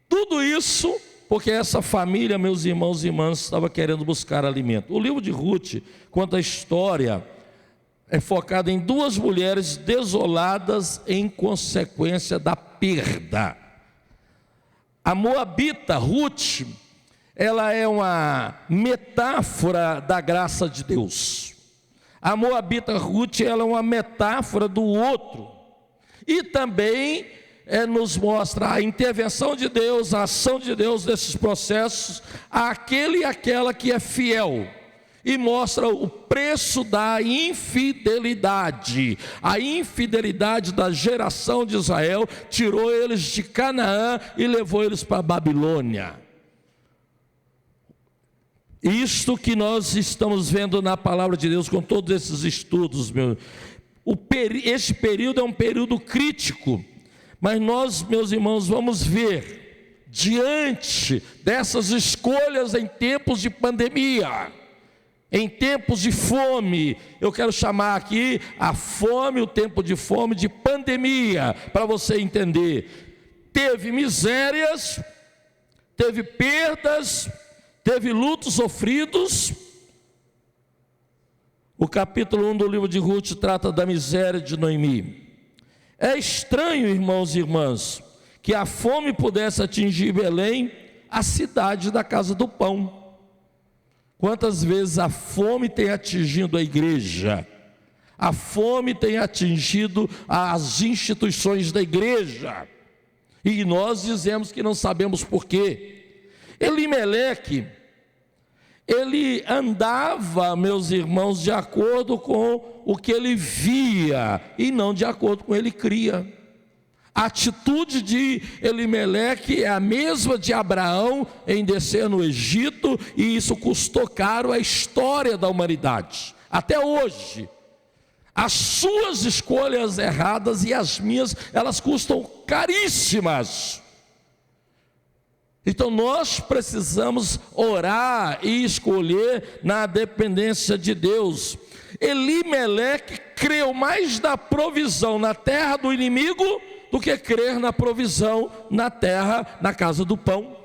tudo isso porque essa família, meus irmãos e irmãs, estava querendo buscar alimento. O livro de Ruth conta a história, é focado em 2 mulheres desoladas em consequência da perda. A moabita Ruth, ela é uma metáfora da graça de Deus. A moabita Ruth, ela é uma metáfora do outro. E também nos mostra a intervenção de Deus, a ação de Deus nesses processos, àquele e aquela que é fiel. E mostra o preço da infidelidade. A infidelidade da geração de Israel tirou eles de Canaã e levou eles para a Babilônia. Isto que nós estamos vendo na palavra de Deus com todos esses estudos, esse período é um período crítico, mas nós, meus irmãos, vamos ver, diante dessas escolhas em tempos de pandemia, em tempos de fome, eu quero chamar aqui a fome, o tempo de fome, de pandemia, para você entender. Teve misérias, teve perdas, teve lutos sofridos. O capítulo 1 do livro de Ruth trata da miséria de Noemi. É estranho, irmãos e irmãs, que a fome pudesse atingir Belém, a cidade da casa do pão. Quantas vezes a fome tem atingido a igreja? a fome tem atingido as instituições da igreja. E nós dizemos que não sabemos por quê. Elimeleque, ele andava, meus irmãos, de acordo com o que ele via e não de acordo com o que ele cria. A atitude de Elimeleque é a mesma de Abraão em descer no Egito, e isso custou caro à história da humanidade. Até hoje, as suas escolhas erradas e as minhas, elas custam caríssimas. Então nós precisamos orar e escolher na dependência de Deus. Elimeleque creu mais na provisão na terra do inimigo do que crer na provisão na terra, na casa do pão.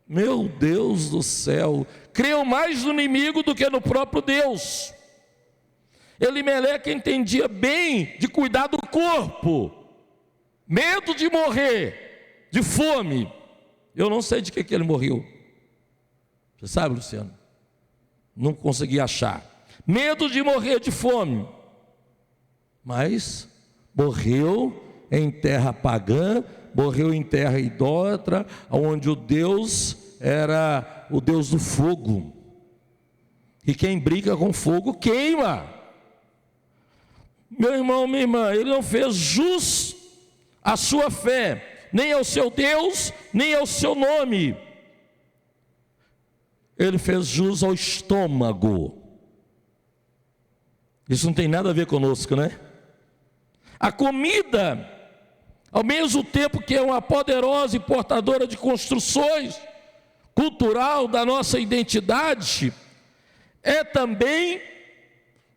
Meu Deus do céu, creu mais no inimigo do que no próprio Deus. Elimeleque entendia bem de cuidar do corpo, medo de morrer de fome. Eu não sei de que ele morreu. Você sabe, Luciano? Não consegui achar. Medo de morrer de fome. Mas morreu em terra pagã, morreu em terra idólatra, onde o Deus era o Deus do fogo. E quem brinca com fogo queima. Meu irmão, minha irmã, ele não fez jus à sua fé, nem ao seu Deus, nem ao seu nome. Ele fez jus ao estômago. Isso não tem nada a ver conosco, né? A comida, ao mesmo tempo que é uma poderosa e portadora de construções cultural da nossa identidade, é também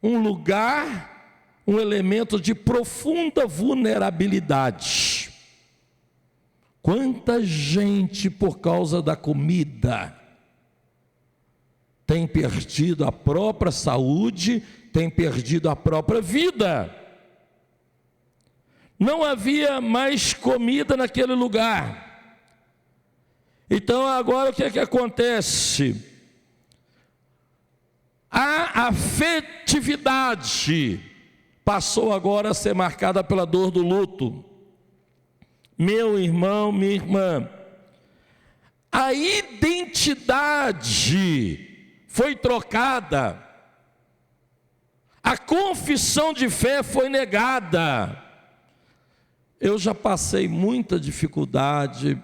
um lugar, um elemento de profunda vulnerabilidade. Quanta gente, por causa da comida, tem perdido a própria saúde, tem perdido a própria vida. Não havia mais comida naquele lugar. Então agora o que é que acontece? A afetividade passou agora a ser marcada pela dor do luto. Meu irmão, minha irmã, a identidade foi trocada, a confissão de fé foi negada. Eu já passei muita dificuldade,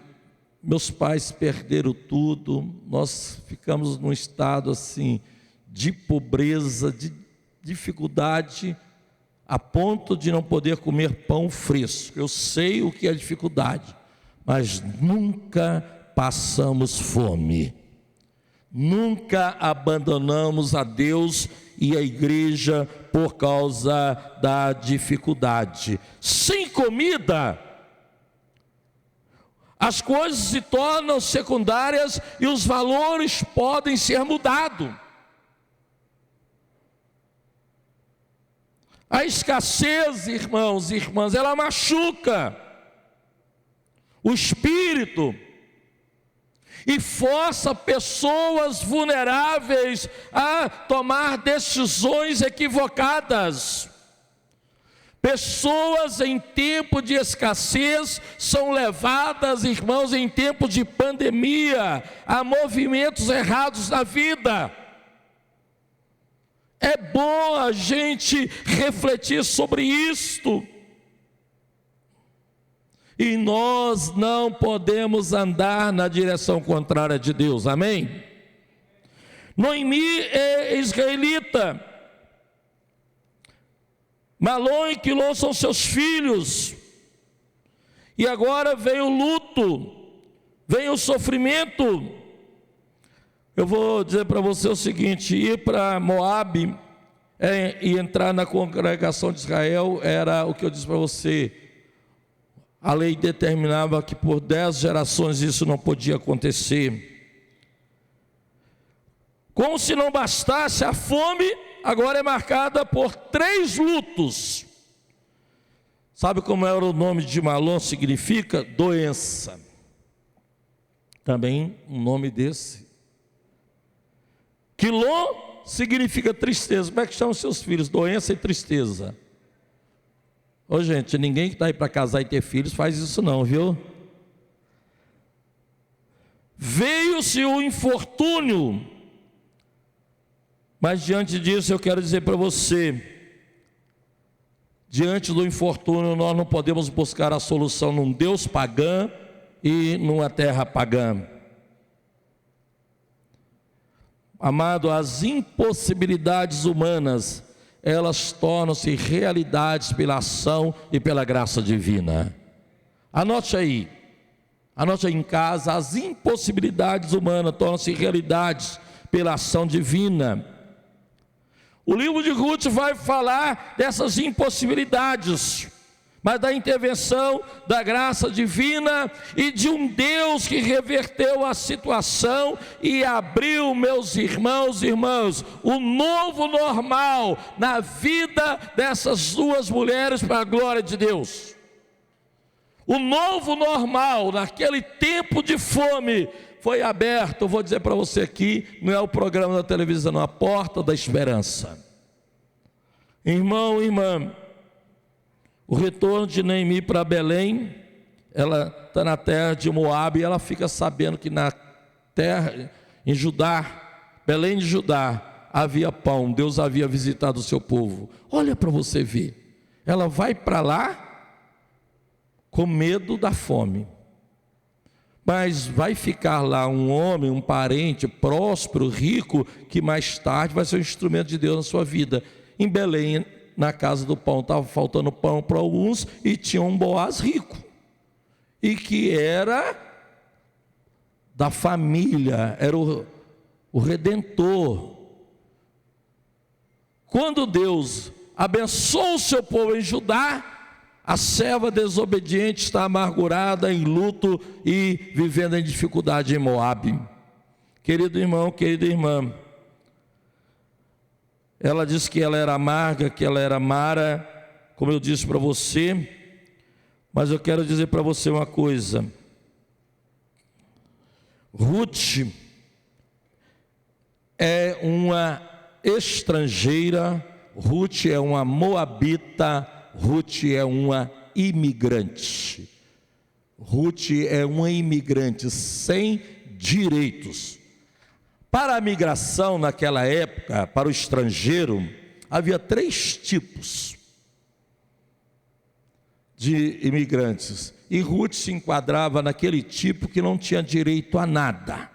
meus pais perderam tudo, nós ficamos num estado assim de pobreza, de dificuldade, a ponto de não poder comer pão fresco. Eu sei o que é dificuldade, mas nunca passamos fome, nunca abandonamos a Deus e a igreja por causa da dificuldade. Sem comida, as coisas se tornam secundárias e os valores podem ser mudados. A escassez, irmãos e irmãs, ela machuca o espírito e força pessoas vulneráveis a tomar decisões equivocadas. Pessoas em tempo de escassez são levadas, irmãos, em tempo de pandemia, a movimentos errados na vida. É bom a gente refletir sobre isto. E nós não podemos andar na direção contrária de Deus, amém? Noemi é israelita, Malom e Quilom são seus filhos, e agora veio o luto, veio o sofrimento. Eu vou dizer para você o seguinte: ir para Moabe e entrar na congregação de Israel era o que eu disse para você. A lei determinava que por 10 gerações isso não podia acontecer. Como se não bastasse, a fome agora é marcada por 3 lutos. Sabe como era o nome de Malom? Significa doença. Também um nome desse. Quilom significa tristeza. Como é que chamam seus filhos? Doença e tristeza. Ô gente, ninguém que está aí para casar e ter filhos faz isso não, viu? Veio-se o infortúnio, mas diante disso eu quero dizer para você, diante do infortúnio nós não podemos buscar a solução num Deus pagão e numa terra pagã. Amado, as impossibilidades humanas, elas tornam-se realidades pela ação e pela graça divina. Anote aí em casa, as impossibilidades humanas tornam-se realidades pela ação divina. O livro de Ruth vai falar dessas impossibilidades, mas da intervenção da graça divina e de um Deus que reverteu a situação e abriu, meus irmãos e irmãs, o novo normal na vida dessas duas mulheres para a glória de Deus. O novo normal, naquele tempo de fome, foi aberto. Eu vou dizer para você aqui, não é o programa da televisão, não, a porta da esperança. Irmão e irmã, o retorno de Noemi para Belém, ela está na terra de Moabe, e ela fica sabendo que na terra, em Judá, Belém de Judá, havia pão, Deus havia visitado o seu povo. Olha para você ver, ela vai para lá com medo da fome, mas vai ficar lá um homem, um parente próspero, rico, que mais tarde vai ser um instrumento de Deus na sua vida. Em Belém, na casa do pão, estava faltando pão para alguns, e tinha um Boaz rico, e que era da família, era o Redentor. Quando Deus abençoou o seu povo em Judá, a serva desobediente está amargurada, em luto e vivendo em dificuldade em Moabe. Querido irmão, querida irmã, ela disse que ela era amarga, que ela era amara, como eu disse para você, mas eu quero dizer para você uma coisa. Ruth é uma estrangeira, Ruth é uma moabita, Ruth é uma imigrante. Ruth é uma imigrante sem direitos. Para a migração naquela época, para o estrangeiro, havia 3 tipos de imigrantes. E Ruth se enquadrava naquele tipo que não tinha direito a nada,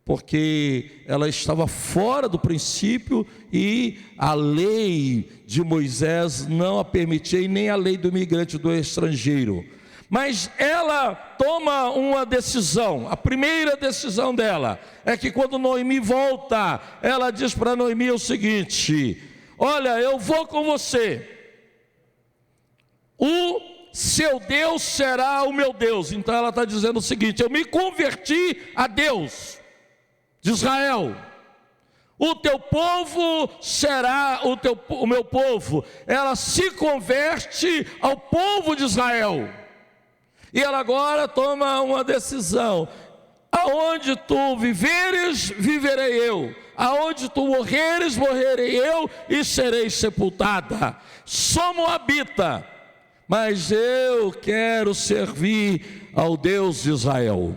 porque ela estava fora do princípio e a lei de Moisés não a permitia, e nem a lei do imigrante, do estrangeiro. Mas ela toma uma decisão. A primeira decisão dela é que quando Noemi volta, ela diz para Noemi o seguinte: olha, eu vou com você, o seu Deus será o meu Deus. Então ela está dizendo o seguinte: eu me converti a Deus de Israel, o teu povo será o meu povo. Ela se converte ao povo de Israel, e ela agora toma uma decisão: aonde tu viveres, viverei eu, aonde tu morreres, morrerei eu, e serei sepultada. Sou moabita, mas eu quero servir ao Deus de Israel.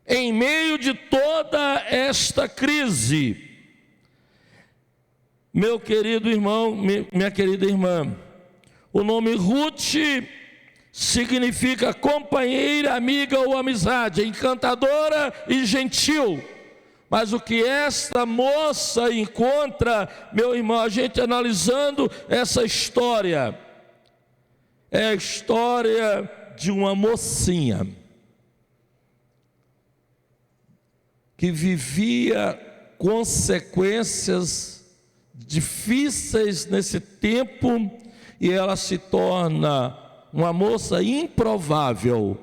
Em meio de toda esta crise, meu querido irmão, minha querida irmã, o nome Ruth significa companheira, amiga ou amizade, encantadora e gentil. Mas o que esta moça encontra, meu irmão, a gente analisando essa história, é a história de uma mocinha que vivia consequências difíceis nesse tempo, e ela se torna uma moça improvável,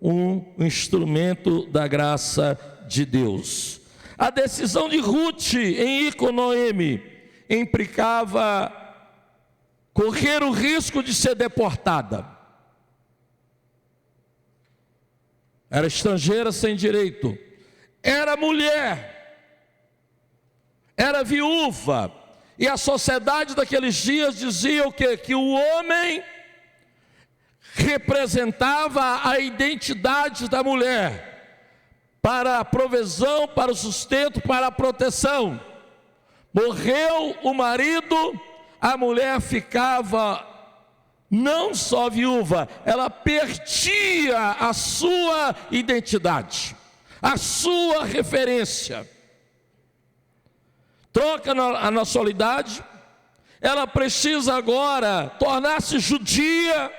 um instrumento da graça de Deus. A decisão de Ruth em ir com Noemi implicava correr o risco de ser deportada. Era estrangeira sem direito, era mulher, era viúva, e a sociedade daqueles dias dizia o quê? Que o homem representava a identidade da mulher, para a provisão, para o sustento, para a proteção. Morreu o marido, a mulher ficava não só viúva, ela perdia a sua identidade, a sua referência. Troca a nacionalidade, ela precisa agora tornar-se judia,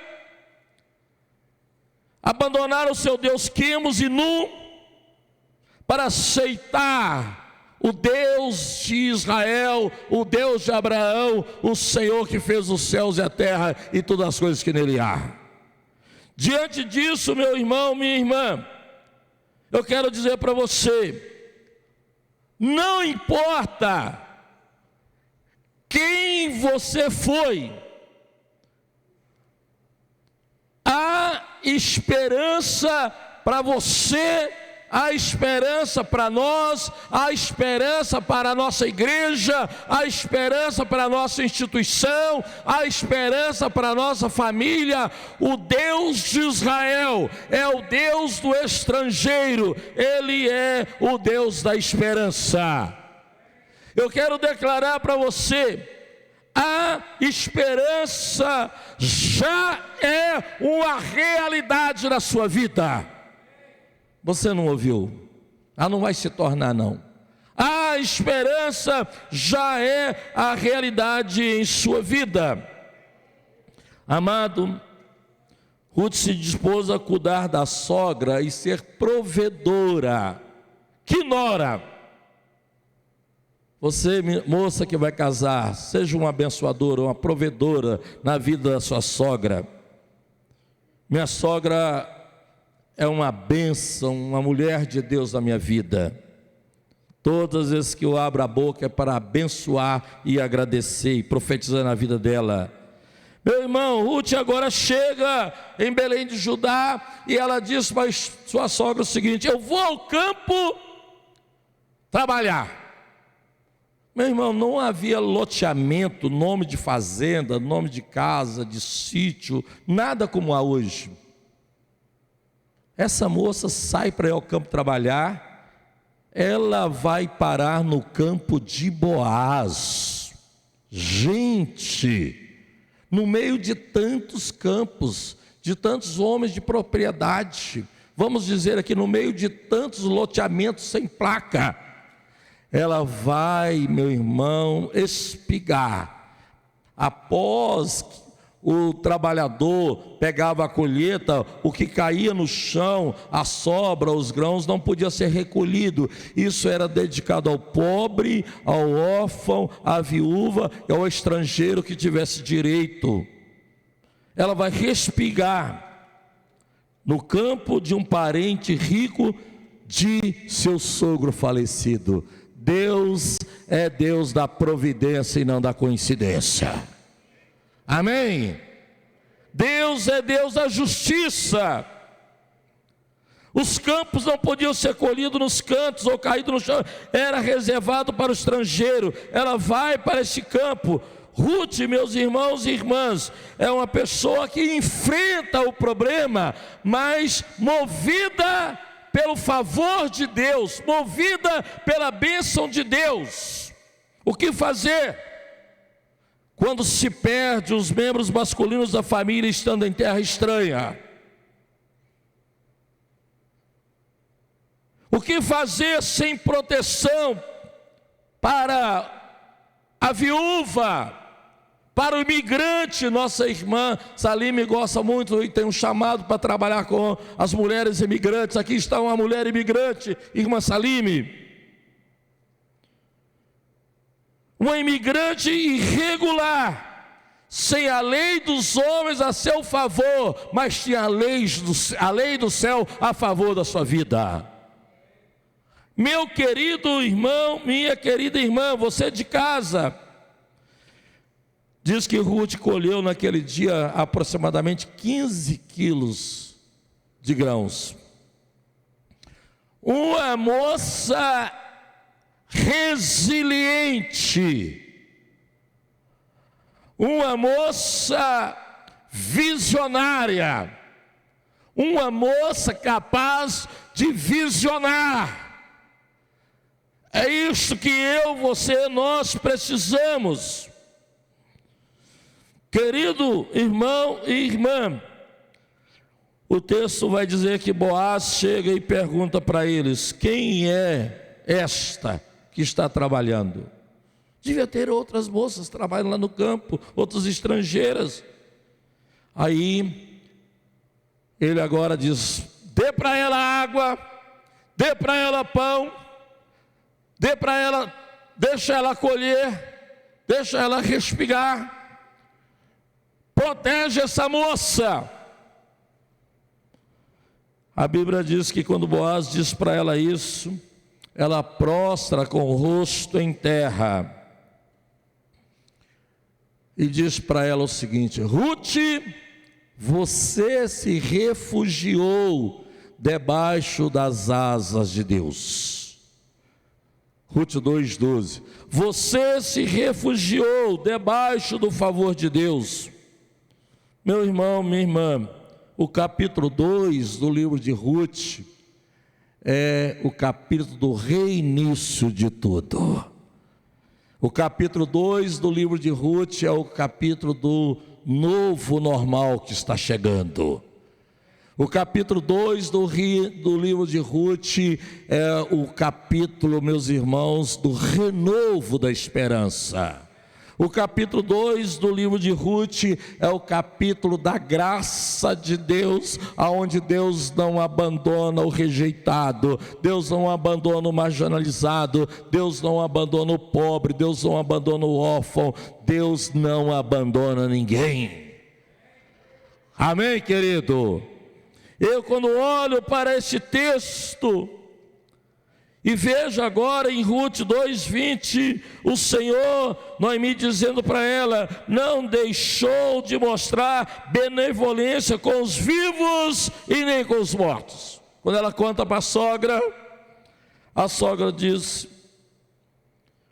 abandonar o seu Deus Quemos e Nu, para aceitar o Deus de Israel, o Deus de Abraão, o Senhor que fez os céus e a terra e todas as coisas que nele há. Diante disso, meu irmão, minha irmã, eu quero dizer para você, não importa quem você foi, há esperança para você, há esperança para nós, há esperança para a nossa igreja, há esperança para a nossa instituição, há esperança para a nossa família. O Deus de Israel é o Deus do estrangeiro, Ele é o Deus da esperança. Eu quero declarar para você, a esperança já é uma realidade na sua vida. Você não ouviu? Não vai se tornar não. A esperança já é a realidade em sua vida. Amado, Ruth se dispôs a cuidar da sogra e ser provedora. Que nora! Você, moça que vai casar, seja uma abençoadora, uma provedora na vida da sua sogra. Minha sogra é uma bênção, uma mulher de Deus na minha vida. Todas as vezes que eu abro a boca é para abençoar e agradecer e profetizar na vida dela. Meu irmão, Ruth agora chega em Belém de Judá e ela diz para sua sogra o seguinte: eu vou ao campo trabalhar. Meu irmão, não havia loteamento, nome de fazenda, nome de casa, de sítio, nada como há hoje. Essa moça sai para ir ao campo trabalhar, ela vai parar no campo de Boaz. Gente, no meio de tantos campos, de tantos homens de propriedade, vamos dizer aqui, no meio de tantos loteamentos sem placa, ela vai, meu irmão, espigar. Após o trabalhador pegava a colheita, o que caía no chão, a sobra, os grãos, não podia ser recolhido. Isso era dedicado ao pobre, ao órfão, à viúva e ao estrangeiro que tivesse direito. Ela vai respigar no campo de um parente rico de seu sogro falecido. Deus é Deus da providência e não da coincidência. Amém? Deus é Deus da justiça. Os campos não podiam ser colhidos nos cantos ou caídos no chão, era reservado para o estrangeiro. Ela vai para esse campo. Ruth, meus irmãos e irmãs, é uma pessoa que enfrenta o problema, mas movida pelo favor de Deus, movida pela bênção de Deus. O que fazer quando se perde os membros masculinos da família estando em terra estranha? O que fazer sem proteção para a viúva, para o imigrante? Nossa irmã Salime gosta muito e tem um chamado para trabalhar com as mulheres imigrantes. Aqui está uma mulher imigrante, irmã Salime. Uma imigrante irregular, sem a lei dos homens a seu favor, mas tinha a lei do céu a favor da sua vida. Meu querido irmão, minha querida irmã, você de casa, diz que Ruth colheu naquele dia aproximadamente 15 quilos de grãos. Uma moça resiliente, uma moça visionária, uma moça capaz de visionar. É isso que eu, você, nós precisamos. Querido irmão e irmã, o texto vai dizer que Boaz chega e pergunta para eles: quem é esta que está trabalhando? Devia ter outras moças trabalhando lá no campo, outras estrangeiras. Aí ele agora diz: dê para ela água, dê para ela pão, dê para ela, deixa ela colher, deixa ela respirar, protege essa moça. A Bíblia diz que quando Boaz diz para ela isso, ela prostra com o rosto em terra e diz para ela o seguinte: Ruth, você se refugiou debaixo das asas de Deus. Ruth 2,12. Você se refugiou debaixo do favor de Deus. Meu irmão, minha irmã, o capítulo 2 do livro de Ruth é o capítulo do reinício de tudo. O capítulo 2 do livro de Ruth é o capítulo do novo normal que está chegando. O capítulo 2 do livro de Ruth é o capítulo, meus irmãos, do renovo da esperança. O capítulo 2 do livro de Ruth é o capítulo da graça de Deus, aonde Deus não abandona o rejeitado, Deus não abandona o marginalizado, Deus não abandona o pobre, Deus não abandona o órfão, Deus não abandona ninguém. Amém, querido? Eu, quando olho para esse texto e vejo agora em Ruth 2,20, o Senhor, Noemi, dizendo para ela: não deixou de mostrar benevolência com os vivos e nem com os mortos. Quando ela conta para a sogra diz: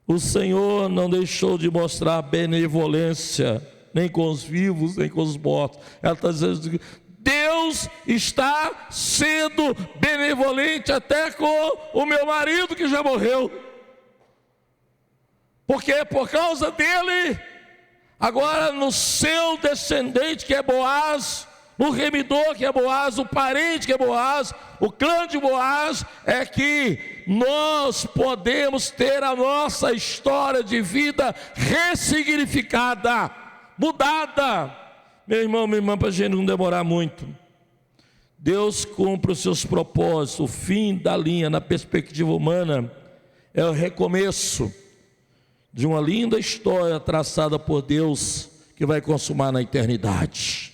o Senhor não deixou de mostrar benevolência nem com os vivos nem com os mortos. Ela está dizendo: Deus está sendo benevolente até com o meu marido que já morreu, porque por causa dele, agora no seu descendente que é Boaz, no remidor que é Boaz, o parente que é Boaz, o clã de Boaz, é que nós podemos ter a nossa história de vida ressignificada, mudada. Meu irmão, minha irmã, para a gente não demorar muito, Deus cumpre os seus propósitos. O fim da linha, na perspectiva humana, é o recomeço de uma linda história traçada por Deus, que vai consumar na eternidade.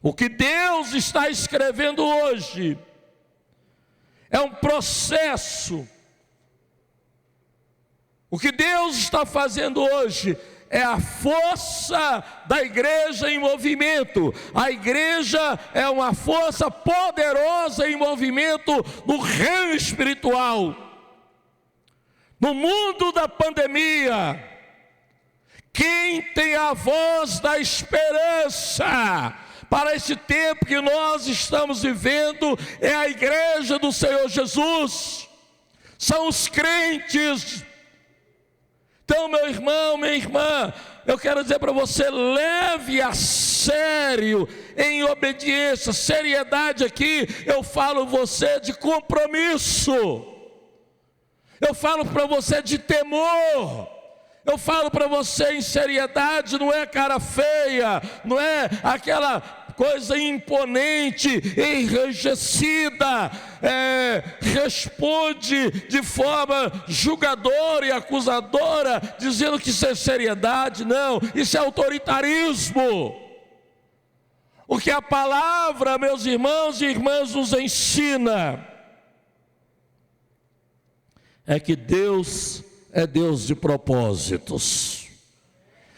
O que Deus está escrevendo hoje é um processo. O que Deus está fazendo hoje é a força da igreja em movimento. A igreja é uma força poderosa em movimento no reino espiritual. No mundo da pandemia, quem tem a voz da esperança para esse tempo que nós estamos vivendo é a igreja do Senhor Jesus. São os crentes. Então, meu irmão, minha irmã, eu quero dizer para você: leve a sério, em obediência, seriedade. Aqui eu falo você de compromisso, eu falo para você de temor, eu falo para você em seriedade. Não é cara feia, não é aquela coisa imponente, enrijecida, responde de forma julgadora e acusadora, dizendo que isso é seriedade. Não, isso é autoritarismo. O que a palavra, meus irmãos e irmãs, nos ensina é que Deus é Deus de propósitos.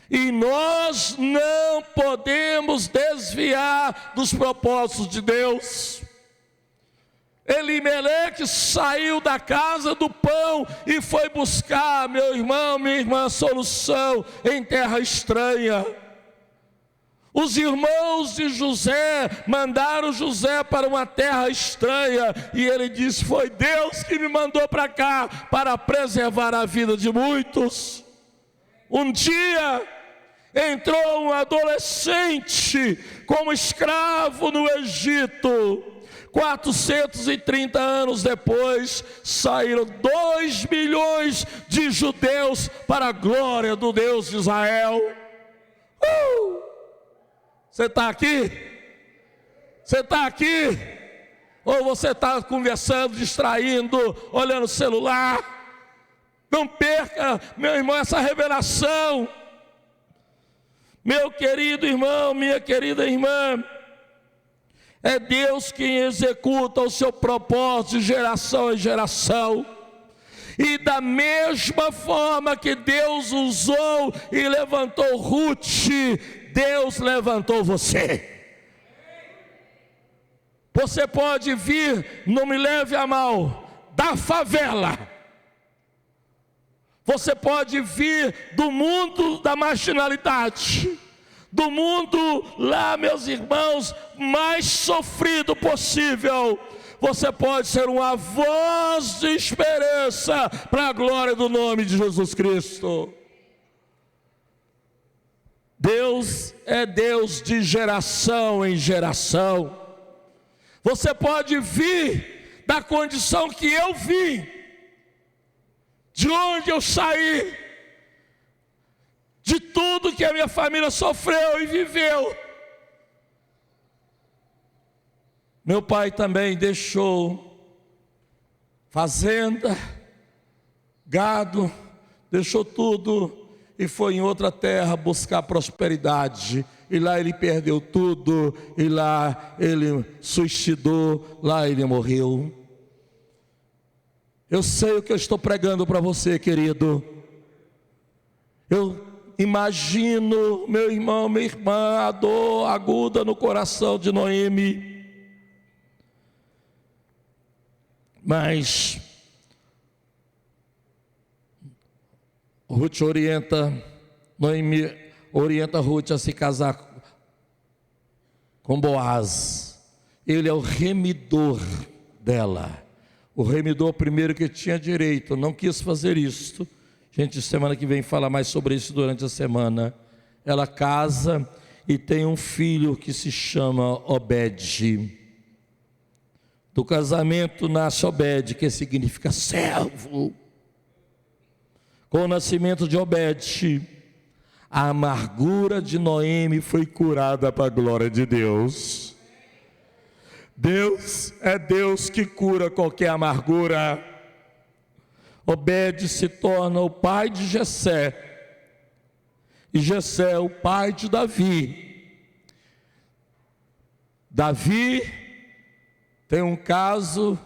E nós não podemos desviar dos propósitos de Deus. Elimeleque saiu da casa do pão e foi buscar, meu irmão, minha irmã, solução em terra estranha. Os irmãos de José mandaram José para uma terra estranha e ele disse: foi Deus que me mandou para cá para preservar a vida de muitos. Um dia entrou um adolescente como escravo no Egito. 430 anos depois, saíram 2 milhões de judeus para a glória do Deus de Israel. Você está aqui? Você está aqui? Ou você está conversando, distraindo, olhando o celular? Não perca, meu irmão, essa revelação. Meu querido irmão, minha querida irmã, é Deus quem executa o seu propósito de geração em geração. E da mesma forma que Deus usou e levantou Ruth, Deus levantou você. Você pode vir, não me leve a mal, da favela. Você pode vir do mundo da marginalidade, do mundo lá, meus irmãos, mais sofrido possível. Você pode ser uma voz de esperança para a glória do nome de Jesus Cristo. Deus é Deus de geração em geração. Você pode vir da condição que eu vim, de onde eu saí, de tudo que a minha família sofreu e viveu. Meu pai também deixou fazenda, gado, deixou tudo e foi em outra terra buscar prosperidade. E lá ele perdeu tudo, e lá ele suicidou, lá ele morreu. Eu sei o que eu estou pregando para você, querido. Eu imagino, meu irmão, minha irmã, a dor aguda no coração de Noemi. Mas Ruth Noemi orienta Ruth a se casar com Boaz. Ele é o remidor dela. O remidor primeiro que tinha direito, não quis fazer isto. Gente, semana que vem fala mais sobre isso durante a semana. Ela casa e tem um filho que se chama Obed. Do casamento nasce Obed, que significa servo. Com o nascimento de Obed, a amargura de Noemi foi curada para a glória de Deus. Deus é Deus que cura qualquer amargura. Obed se torna o pai de Jessé, e Jessé é o pai de Davi. Davi tem um caso,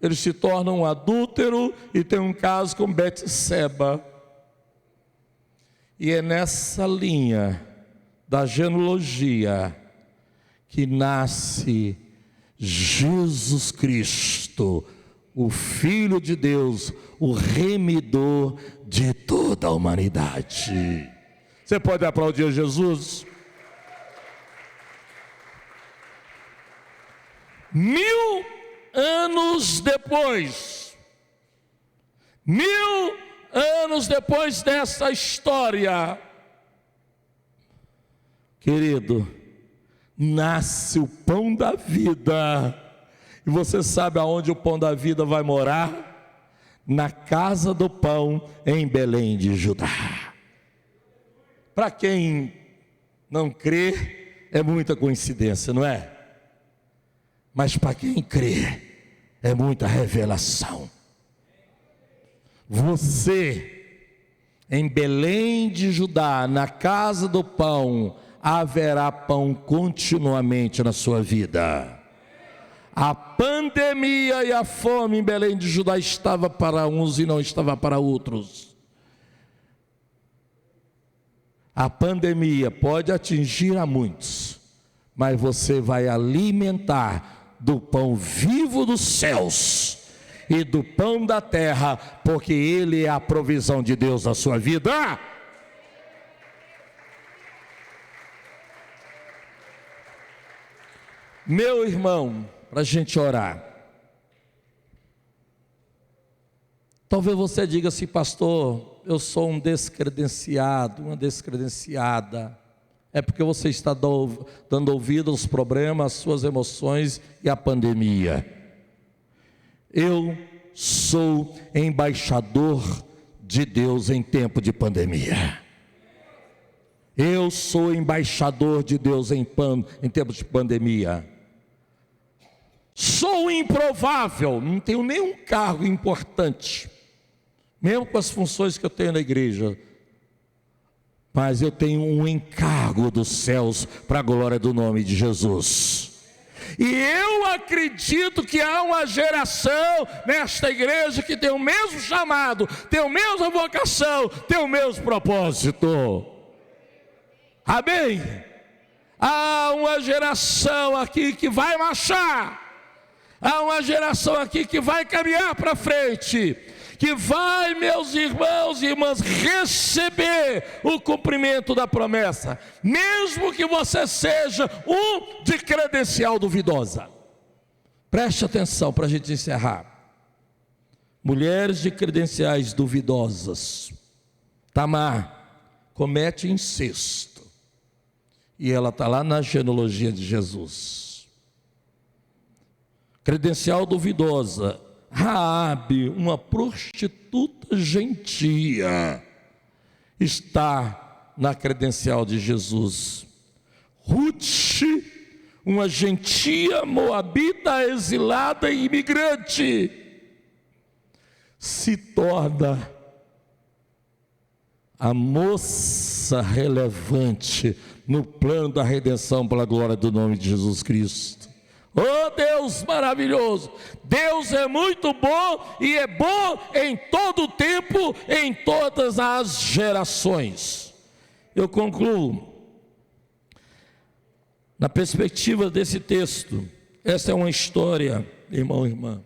ele se torna um adúltero e tem um caso com Betseba. E é nessa linha da genealogia que nasce Jesus Cristo, o Filho de Deus, o remidor de toda a humanidade. Você pode aplaudir Jesus? 1000 anos depois, 1000 anos depois dessa história, querido, nasce o pão da vida. E você sabe aonde o pão da vida vai morar? Na casa do pão em Belém de Judá. Para quem não crê, é muita coincidência, não é? Mas para quem crê, é muita revelação. Você, em Belém de Judá, na casa do pão, haverá pão continuamente na sua vida. A pandemia e a fome em Belém de Judá estava para uns e não estava para outros. A pandemia pode atingir a muitos, mas você vai alimentar do pão vivo dos céus e do pão da terra, porque Ele é a provisão de Deus na sua vida. Meu irmão, para a gente orar. Talvez você diga assim: pastor, eu sou um descredenciado, uma descredenciada. É porque você está dando ouvido aos problemas, às suas emoções e à pandemia. Eu sou embaixador de Deus em tempo de pandemia. Eu sou embaixador de Deus em tempo de pandemia. Sou improvável, não tenho nenhum cargo importante, mesmo com as funções que eu tenho na igreja, mas eu tenho um encargo dos céus para a glória do nome de Jesus. E eu acredito que há uma geração nesta igreja que tem o mesmo chamado, tem a mesma vocação, tem o mesmo propósito. Amém? Há uma geração aqui que vai marchar. Há uma geração aqui que vai caminhar para frente, que vai, meus irmãos e irmãs, receber o cumprimento da promessa, mesmo que você seja um de credencial duvidosa. Preste atenção para a gente encerrar. Mulheres de credenciais duvidosas. Tamar comete incesto, e ela está lá na genealogia de Jesus. Credencial duvidosa. Raabe, uma prostituta gentia, está na credencial de Jesus. Ruth, uma gentia moabita exilada e imigrante, se torna a moça relevante no plano da redenção pela glória do nome de Jesus Cristo. Oh Deus maravilhoso, Deus é muito bom e é bom em todo o tempo, em todas as gerações. Eu concluo, na perspectiva desse texto, essa é uma história, irmão e irmã,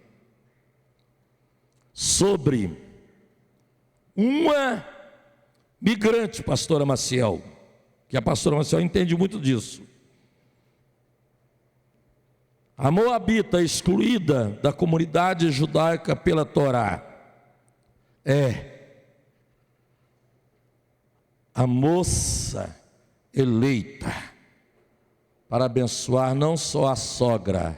sobre uma migrante, pastora Maciel, que a pastora Maciel entende muito disso. A moabita excluída da comunidade judaica pela Torá é a moça eleita para abençoar não só a sogra,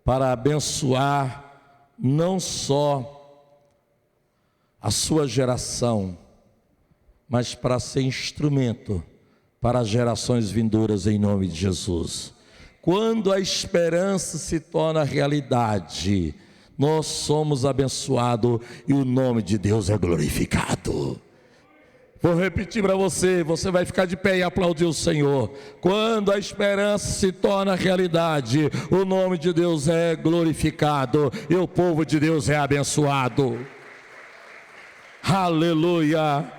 para abençoar não só a sua geração, mas para ser instrumento para as gerações vindouras em nome de Jesus. Quando a esperança se torna realidade, nós somos abençoados e o nome de Deus é glorificado. Vou repetir para você, você vai ficar de pé e aplaudir o Senhor. Quando a esperança se torna realidade, o nome de Deus é glorificado e o povo de Deus é abençoado. Aleluia,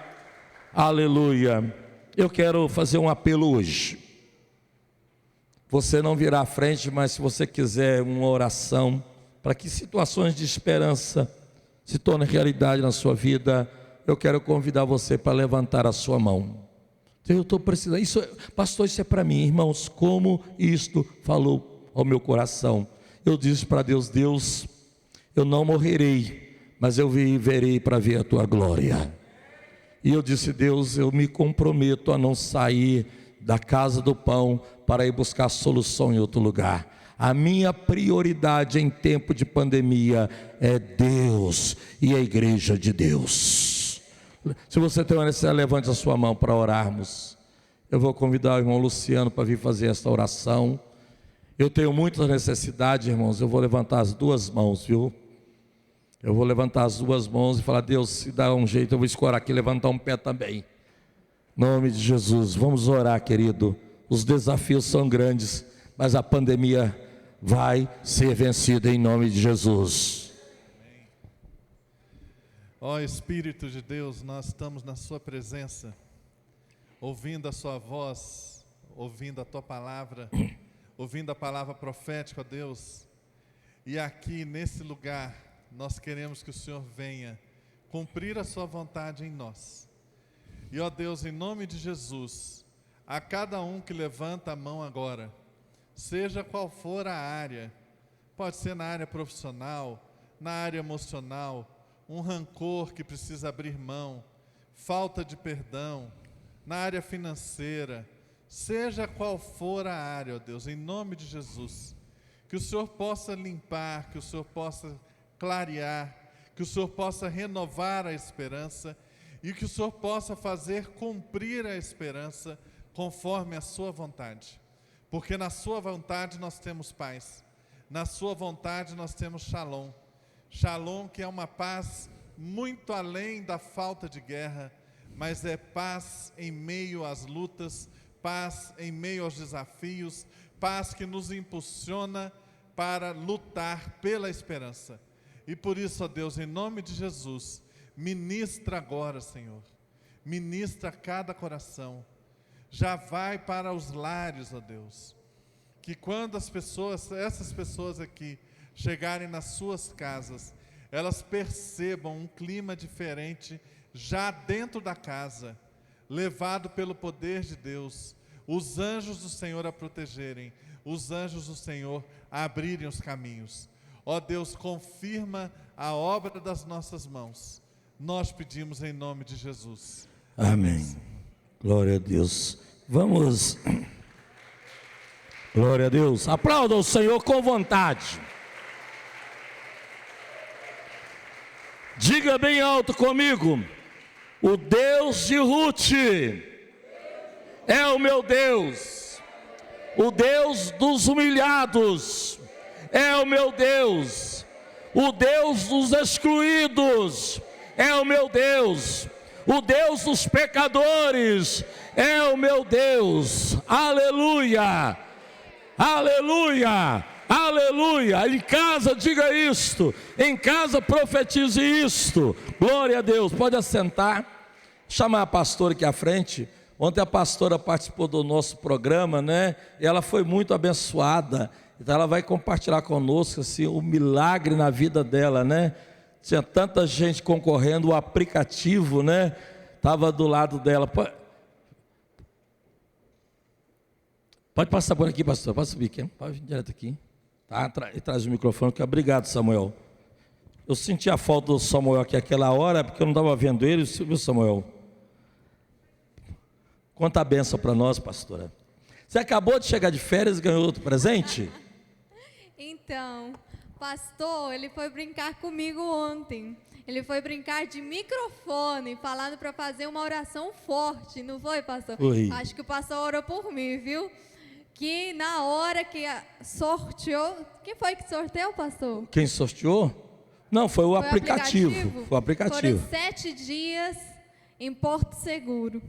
aleluia. Eu quero fazer um apelo hoje. Você não virá à frente, mas se você quiser uma oração para que situações de esperança se tornem realidade na sua vida, eu quero convidar você para levantar a sua mão. Eu estou precisando, pastor, isso é para mim, irmãos, como isto falou ao meu coração. Eu disse para Deus: Deus, eu não morrerei, mas eu viverei para ver a tua glória. E eu disse: Deus, eu me comprometo a não sair da casa do pão para ir buscar solução em outro lugar. A minha prioridade em tempo de pandemia é Deus e a igreja de Deus. Se você tem uma necessidade, levante a sua mão para orarmos. Eu vou convidar o irmão Luciano para vir fazer esta oração. Eu tenho muitas necessidades, irmãos. Eu vou levantar as duas mãos, viu? Eu vou levantar as duas mãos e falar: Deus, se dá um jeito, eu vou escorar aqui, levantar um pé também. Em nome de Jesus, vamos orar, querido. Os desafios são grandes, mas a pandemia vai ser vencida em nome de Jesus. Ó Espírito de Deus, nós estamos na sua presença, ouvindo a sua voz, ouvindo a tua palavra, ouvindo a palavra profética, ó Deus. E aqui, nesse lugar, nós queremos que o Senhor venha cumprir a sua vontade em nós. E, ó Deus, em nome de Jesus, a cada um que levanta a mão agora, seja qual for a área, pode ser na área profissional, na área emocional, um rancor que precisa abrir mão, falta de perdão, na área financeira, seja qual for a área, ó Deus, em nome de Jesus, que o Senhor possa limpar, que o Senhor possa clarear, que o Senhor possa renovar a esperança e que o Senhor possa fazer cumprir a esperança conforme a sua vontade. Porque na sua vontade nós temos paz, na sua vontade nós temos shalom. Shalom, que é uma paz muito além da falta de guerra, mas é paz em meio às lutas, paz em meio aos desafios, paz que nos impulsiona para lutar pela esperança. E por isso, ó Deus, em nome de Jesus, ministra agora, Senhor, ministra cada coração, já vai para os lares, ó Deus, que quando essas pessoas aqui chegarem nas suas casas, elas percebam um clima diferente já dentro da casa, levado pelo poder de Deus, os anjos do Senhor a protegerem, os anjos do Senhor a abrirem os caminhos. Ó Deus, confirma a obra das nossas mãos. Nós pedimos em nome de Jesus. Amém. Glória a Deus. Vamos. Glória a Deus. Aplauda o Senhor com vontade. Diga bem alto comigo: o Deus de Ruth é o meu Deus. O Deus dos humilhados é o meu Deus. O Deus dos excluídos é o meu Deus. O Deus dos pecadores é o meu Deus. Aleluia, aleluia, aleluia. Em casa diga isto, em casa profetize isto. Glória a Deus. Pode assentar. Chamar a pastora aqui à frente. Ontem a pastora participou do nosso programa, né? E ela foi muito abençoada. Então ela vai compartilhar conosco assim, o milagre na vida dela, né? Tinha tanta gente concorrendo, o aplicativo, né? Estava do lado dela. Pode passar por aqui, pastor. Pode subir aqui. Pode vir direto aqui. Tá? Traz o microfone. Obrigado, Samuel. Eu senti a falta do Samuel aqui aquela hora, porque eu não estava vendo ele. Viu, Samuel? Conta a bênção para nós, pastora. Você acabou de chegar de férias e ganhou outro presente? Então, pastor, ele foi brincar comigo ontem. Ele foi brincar de microfone, falando para fazer uma oração forte, não foi, pastor? Foi. Acho que o pastor orou por mim, viu? Que na hora que sorteou... Quem foi que sorteou, pastor? Quem sorteou? Não, foi o aplicativo. Foi o aplicativo. Foram 7 dias em Porto Seguro.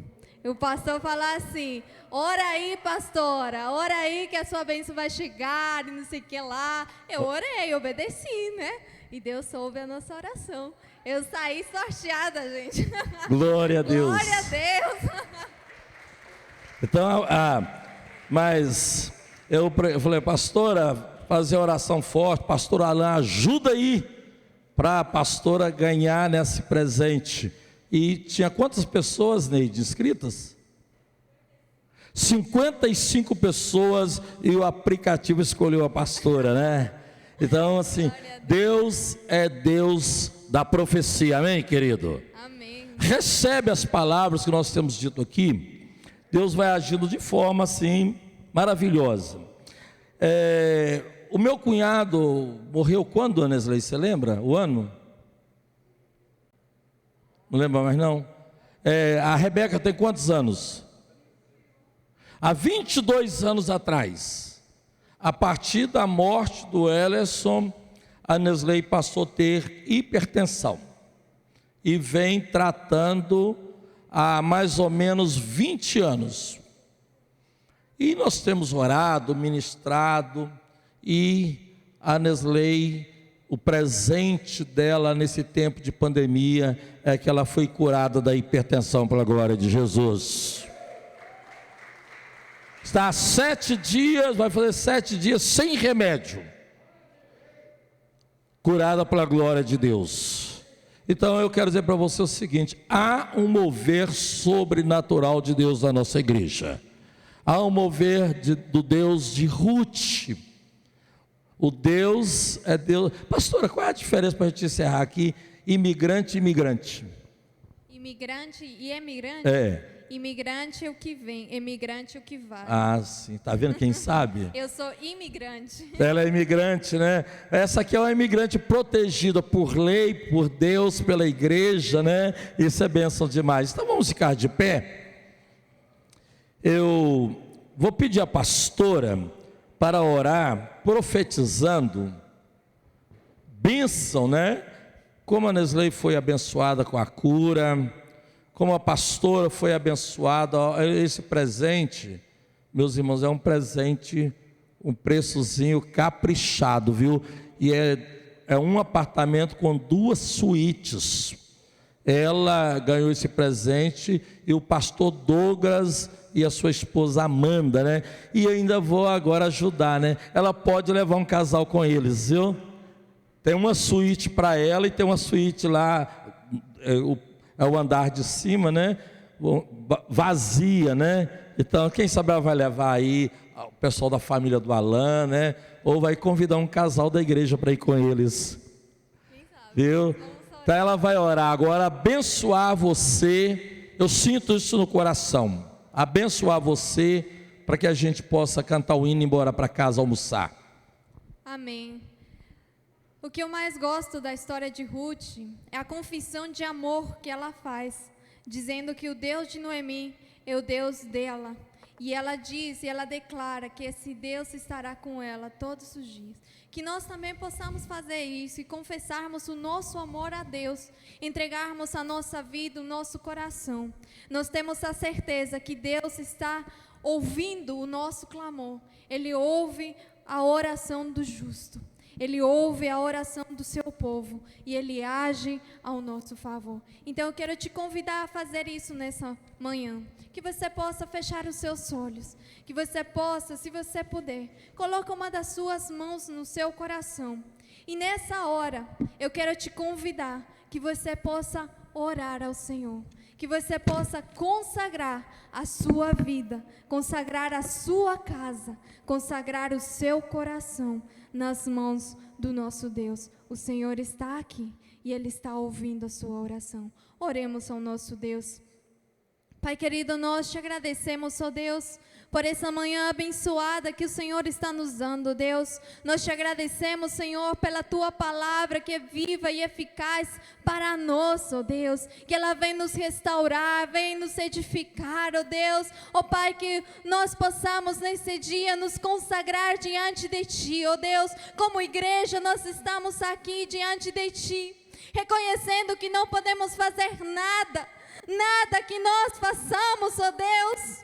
E o pastor falou assim: ora aí, pastora, ora aí que a sua bênção vai chegar e não sei o que lá. Eu orei, obedeci, né? E Deus ouve a nossa oração. Eu saí sorteada, gente. Glória a Deus. Glória a Deus. Então, mas eu falei, pastora, fazer oração forte, pastor Alain, ajuda aí para a pastora ganhar nesse presente. E tinha quantas pessoas, Neide, inscritas? 55 pessoas e o aplicativo escolheu a pastora, né? Então, assim, Deus é Deus da profecia, amém, querido? Amém. Recebe as palavras que nós temos dito aqui. Deus vai agindo de forma, assim, maravilhosa. O meu cunhado morreu quando, Anesley, você lembra? O ano? Não lembra mais não? A Rebeca tem quantos anos? Há 22 anos atrás, a partir da morte do Ellerson, a Anesley passou a ter hipertensão. E vem tratando há mais ou menos 20 anos. E nós temos orado, ministrado, e a Anesley, o presente dela nesse tempo de pandemia é que ela foi curada da hipertensão pela glória de Jesus. Está há 7 dias, vai fazer 7 dias sem remédio. Curada pela glória de Deus. Então eu quero dizer para você o seguinte: há um mover sobrenatural de Deus na nossa igreja. Há um mover do Deus de Ruth. O Deus é Deus. Pastora, qual é a diferença para a gente encerrar aqui? Imigrante e imigrante. Imigrante e emigrante? É. Imigrante é o que vem, emigrante é o que vai. Ah, sim. Tá vendo quem sabe? Eu sou imigrante. Ela é imigrante, né? Essa aqui é uma imigrante protegida por lei, por Deus, pela igreja, né? Isso é bênção demais. Então vamos ficar de pé. Eu vou pedir à pastora para orar, profetizando bênção, né? Como a Nesley foi abençoada com a cura, como a pastora foi abençoada. Esse presente, meus irmãos, é um presente, um preçozinho caprichado, viu? E é um apartamento com 2 suítes. Ela ganhou esse presente e o pastor Douglas e a sua esposa Amanda, né? E eu ainda vou agora ajudar, né? Ela pode levar um casal com eles, viu? Tem uma suíte para ela e tem uma suíte lá, é o andar de cima, né? Vazia, né? Então, quem sabe ela vai levar aí o pessoal da família do Alan, né? Ou vai convidar um casal da igreja para ir com eles. Quem sabe? Viu? Então ela vai orar agora, abençoar você. Eu sinto isso no coração. Abençoar você para que a gente possa cantar o hino e ir embora para casa almoçar. Amém. O que eu mais gosto da história de Ruth é a confissão de amor que ela faz, dizendo que o Deus de Noemi é o Deus dela. E ela diz, e ela declara que esse Deus estará com ela todos os dias. Que nós também possamos fazer isso e confessarmos o nosso amor a Deus, entregarmos a nossa vida, o nosso coração. Nós temos a certeza que Deus está ouvindo o nosso clamor. Ele ouve a oração do justo. Ele ouve a oração do seu povo e Ele age ao nosso favor. Então eu quero te convidar a fazer isso nessa manhã. Que você possa fechar os seus olhos. Que você possa, se você puder, coloque uma das suas mãos no seu coração. E nessa hora, eu quero te convidar que você possa orar ao Senhor. Que você possa consagrar a sua vida, consagrar a sua casa, consagrar o seu coração nas mãos do nosso Deus. O Senhor está aqui e Ele está ouvindo a sua oração. Oremos ao nosso Deus. Pai querido, nós te agradecemos, ó Deus, por essa manhã abençoada que o Senhor está nos dando, Deus. Nós te agradecemos, Senhor, pela Tua palavra que é viva e eficaz para nós, ó Deus. Que ela vem nos restaurar, vem nos edificar, ó Deus. Ó Pai, que nós possamos nesse dia nos consagrar diante de Ti, ó Deus. Como igreja nós estamos aqui diante de Ti, reconhecendo que não podemos fazer nada que nós façamos, ó Deus,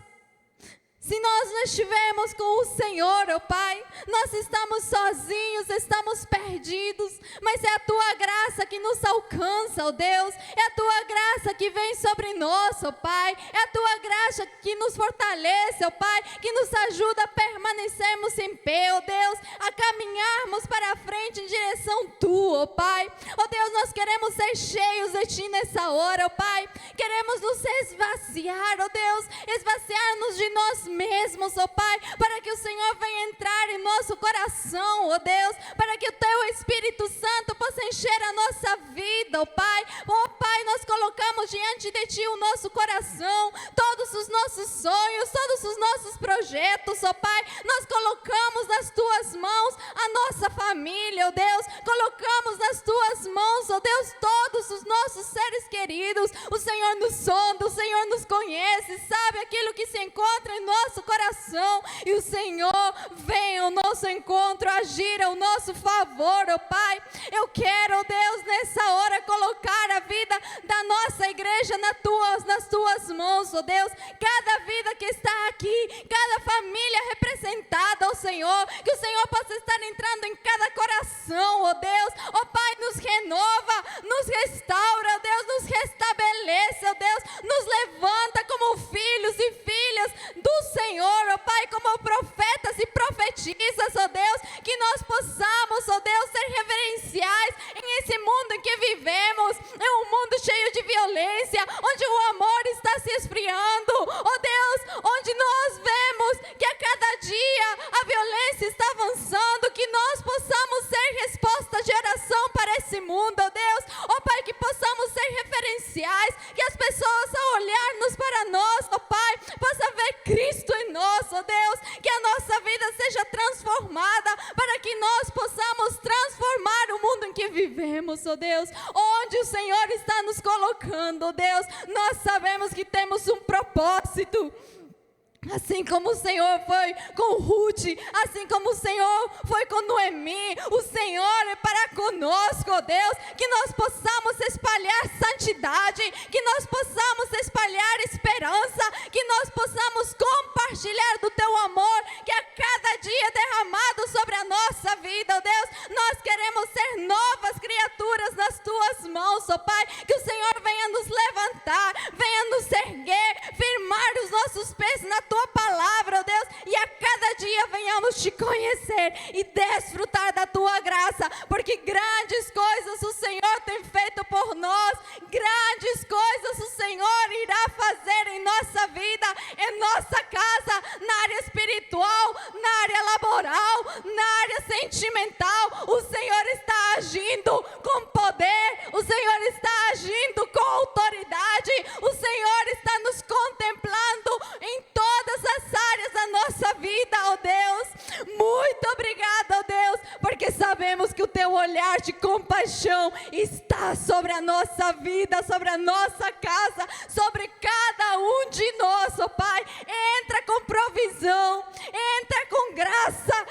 se nós não estivermos com o Senhor, ó Pai. Nós estamos sozinhos, estamos perdidos, mas é a Tua graça que nos alcança, ó Deus. É a Tua graça que vem sobre nós, ó Pai. É a Tua graça que nos fortalece, ó Pai, que nos ajuda a permanecermos em pé, ó Deus, a caminharmos para a frente em direção Tua, ó Pai. Ó Deus, nós queremos ser cheios de Ti nessa hora, ó Pai. Queremos nos esvaziar, ó Deus, esvaziar-nos de nós mesmos, ó Pai, para que o Senhor venha entrar em nosso coração, ó Deus, para que o Teu Espírito Santo possa encher a nossa vida, ó Pai. Ó Pai, nós colocamos diante de Ti o nosso coração, todos os nossos sonhos, todos os nossos projetos, ó Pai. Nós colocamos nas Tuas mãos a nossa família, ó Deus. Colocamos nas Tuas mãos, ó Deus, todos os nossos seres queridos. O Senhor nos sonda, o Senhor nos conhece, sabe aquilo que se encontra em nosso coração, e o Senhor vem ao nosso encontro, agir ao nosso favor, ó Pai. Eu quero, ó Deus, nessa hora colocar a vida da nossa igreja nas Tuas mãos, ó Deus. Cada vida que está aqui, cada família representada, ó Senhor, que o Senhor possa estar entrando em cada coração, ó Deus. Ó Pai, nos renova, nos restaura, ó Deus, nos restabelece, ó Deus, nos levanta como filhos e filhas do Senhor, ó Pai, Deus, que nós possamos, ó Deus, ser reverenciais em esse mundo em que vivemos, é um mundo cheio de violência, onde o amor está se esfriando, ó Deus, onde nós vemos que a cada dia a violência está avançando, que nós possamos ser resposta de oração para esse mundo, ó Deus, ó Pai, que possamos ser referenciais, que as pessoas ao olhar-nos para nós, ó Pai, possam ver Cristo em nós, ó Deus, que a nossa vida seja transformada, para que nós possamos transformar o mundo em que vivemos, ó Deus, onde o Senhor está nos colocando, ó Deus, nós sabemos que temos um propósito. Assim como o Senhor foi com Ruth, assim como o Senhor foi com Noemi, o Senhor é para conosco, ó Deus, que nós possamos espalhar santidade, que nós possamos espalhar esperança, que nós possamos compartilhar do Teu amor, que a cada dia é derramado sobre a nossa vida, ó Deus, nós queremos ser novas criaturas nas Tuas mãos, ó Pai, que o Senhor venha nos levantar, venha nos erguer, firmar os nossos pés na Tua palavra, ó Deus, e a cada dia venhamos Te conhecer e desfrutar da Tua graça, porque grandes coisas o Senhor tem feito por nós, grandes coisas o Senhor irá fazer em nossa vida, em nossa casa, na área espiritual, na área laboral, na área sentimental. O Senhor está agindo com poder, o Senhor está agindo com autoridade, o Senhor está nos contemplando em todas as áreas da nossa vida, ó Deus. Muito obrigada, ó Deus, porque sabemos que o Teu olhar de compaixão está sobre a nossa vida, sobre a nossa casa, sobre cada um de nós, ó Pai. Entra com provisão, entra com graça,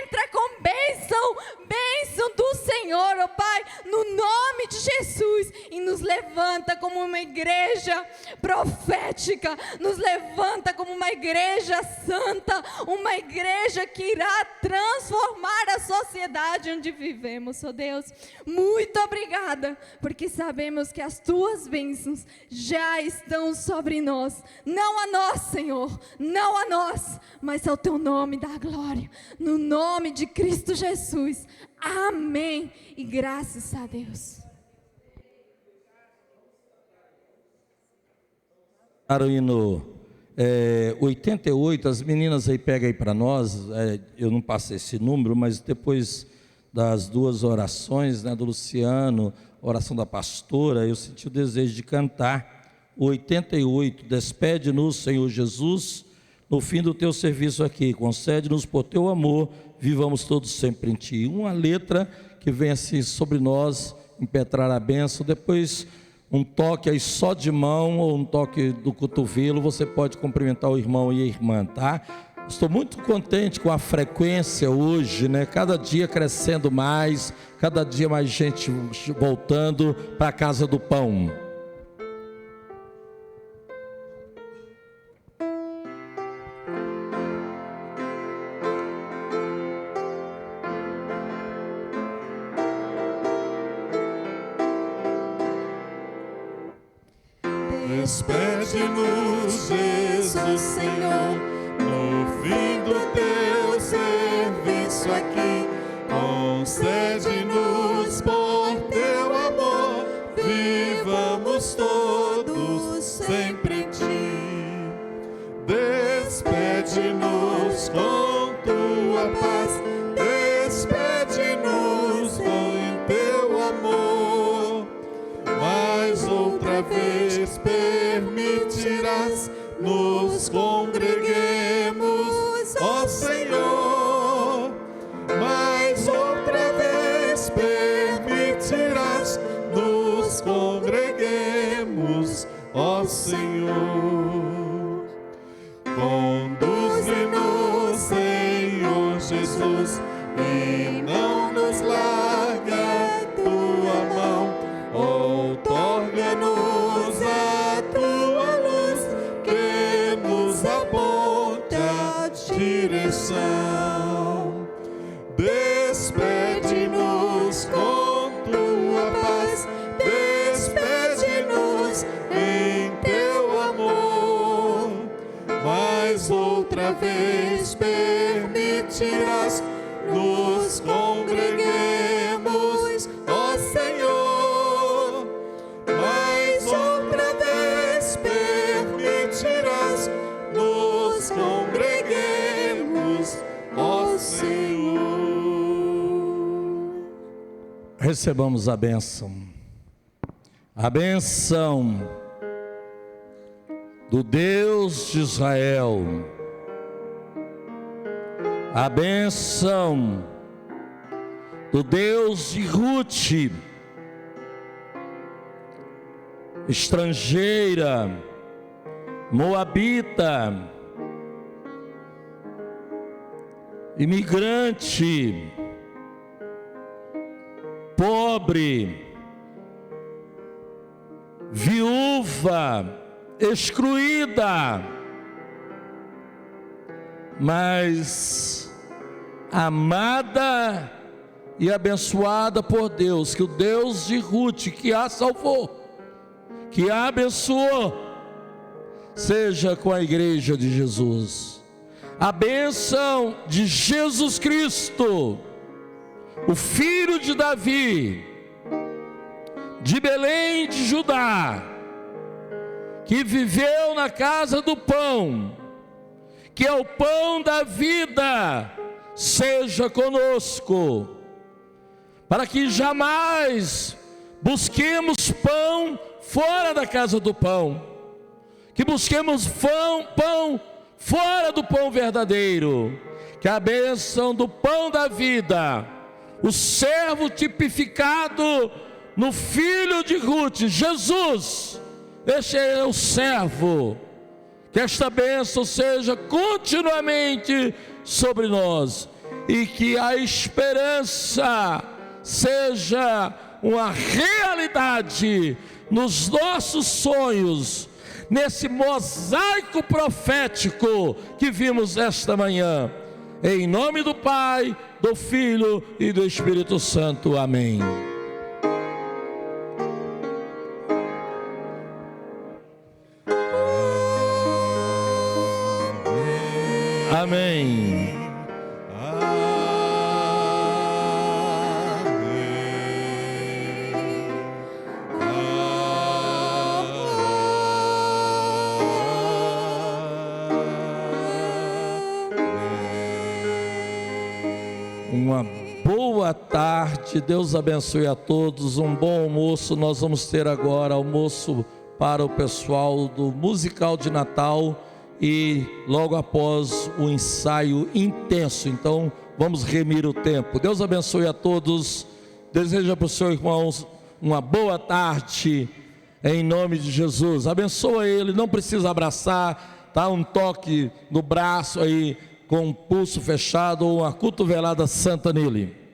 entra com bênção, bênção do Senhor, ó Pai, no nome de Jesus, e nos levanta como uma igreja profética, nos levanta como uma igreja santa, uma igreja que irá transformar a sociedade onde vivemos, ó Deus. Muito obrigada, porque sabemos que as Tuas bênçãos já estão sobre nós, não a nós, Senhor, não a nós, mas ao Teu nome da glória, no nome de Cristo Jesus, amém, e graças a Deus. Hino 88, as meninas aí pegam aí para nós, eu não passei esse número, mas depois das duas orações, né, do Luciano, oração da pastora, eu senti o desejo de cantar o 88, despede-nos, Senhor Jesus, no fim do Teu serviço aqui, concede-nos por Teu amor, vivamos todos sempre em Ti. Uma letra que venha assim sobre nós, impetrar a bênção, depois um toque aí só de mão ou um toque do cotovelo, você pode cumprimentar o irmão e a irmã, tá? Estou muito contente com a frequência hoje, né? Cada dia crescendo mais, cada dia mais gente voltando para a casa do pão. Despede-nos, Jesus, Senhor, no fim do Teu serviço aqui. Concede-nos por Teu amor, vivamos todos sempre em Ti. Despede-nos com Tua paz, despede-nos com Teu amor. Mais outra vez permitirás nos congreguemos, ó Senhor. Mais outra vez permitirás nos congreguemos, ó Senhor. Conduze-nos, Senhor Jesus, e não nos larga Tua mão. Outorga-nos a Tua luz, que nos aponte a direção. Despede-nos com Tua paz, despede-nos em Teu amor. Mais outra vez permitirás nos Recebamos a bênção. A bênção do Deus de Israel. A bênção do Deus de Ruth, estrangeira, moabita, imigrante, pobre, viúva, excluída, mas amada e abençoada por Deus, que o Deus de Ruth, que a salvou, que a abençoou, seja com a igreja de Jesus. A bênção de Jesus Cristo, o filho de Davi, de Belém de Judá, que viveu na casa do pão, que é o pão da vida, seja conosco, para que jamais busquemos pão fora da casa do pão, que busquemos pão fora do pão verdadeiro, que a bênção do pão da vida, o servo tipificado no filho de Ruth, Jesus, este é o servo, que esta bênção seja continuamente sobre nós, e que a esperança seja uma realidade nos nossos sonhos, nesse mosaico profético que vimos esta manhã, em nome do Pai, do Filho e do Espírito Santo, amém. Amém. Uma boa tarde, Deus abençoe a todos, um bom almoço. Nós vamos ter agora almoço para o pessoal do musical de Natal e logo após o ensaio intenso, então vamos remir o tempo. Deus abençoe a todos, deseja para os seus irmãos uma boa tarde, em nome de Jesus. Abençoa ele, não precisa abraçar, tá? Um toque no braço aí, com o pulso fechado ou uma cotovelada santa nele.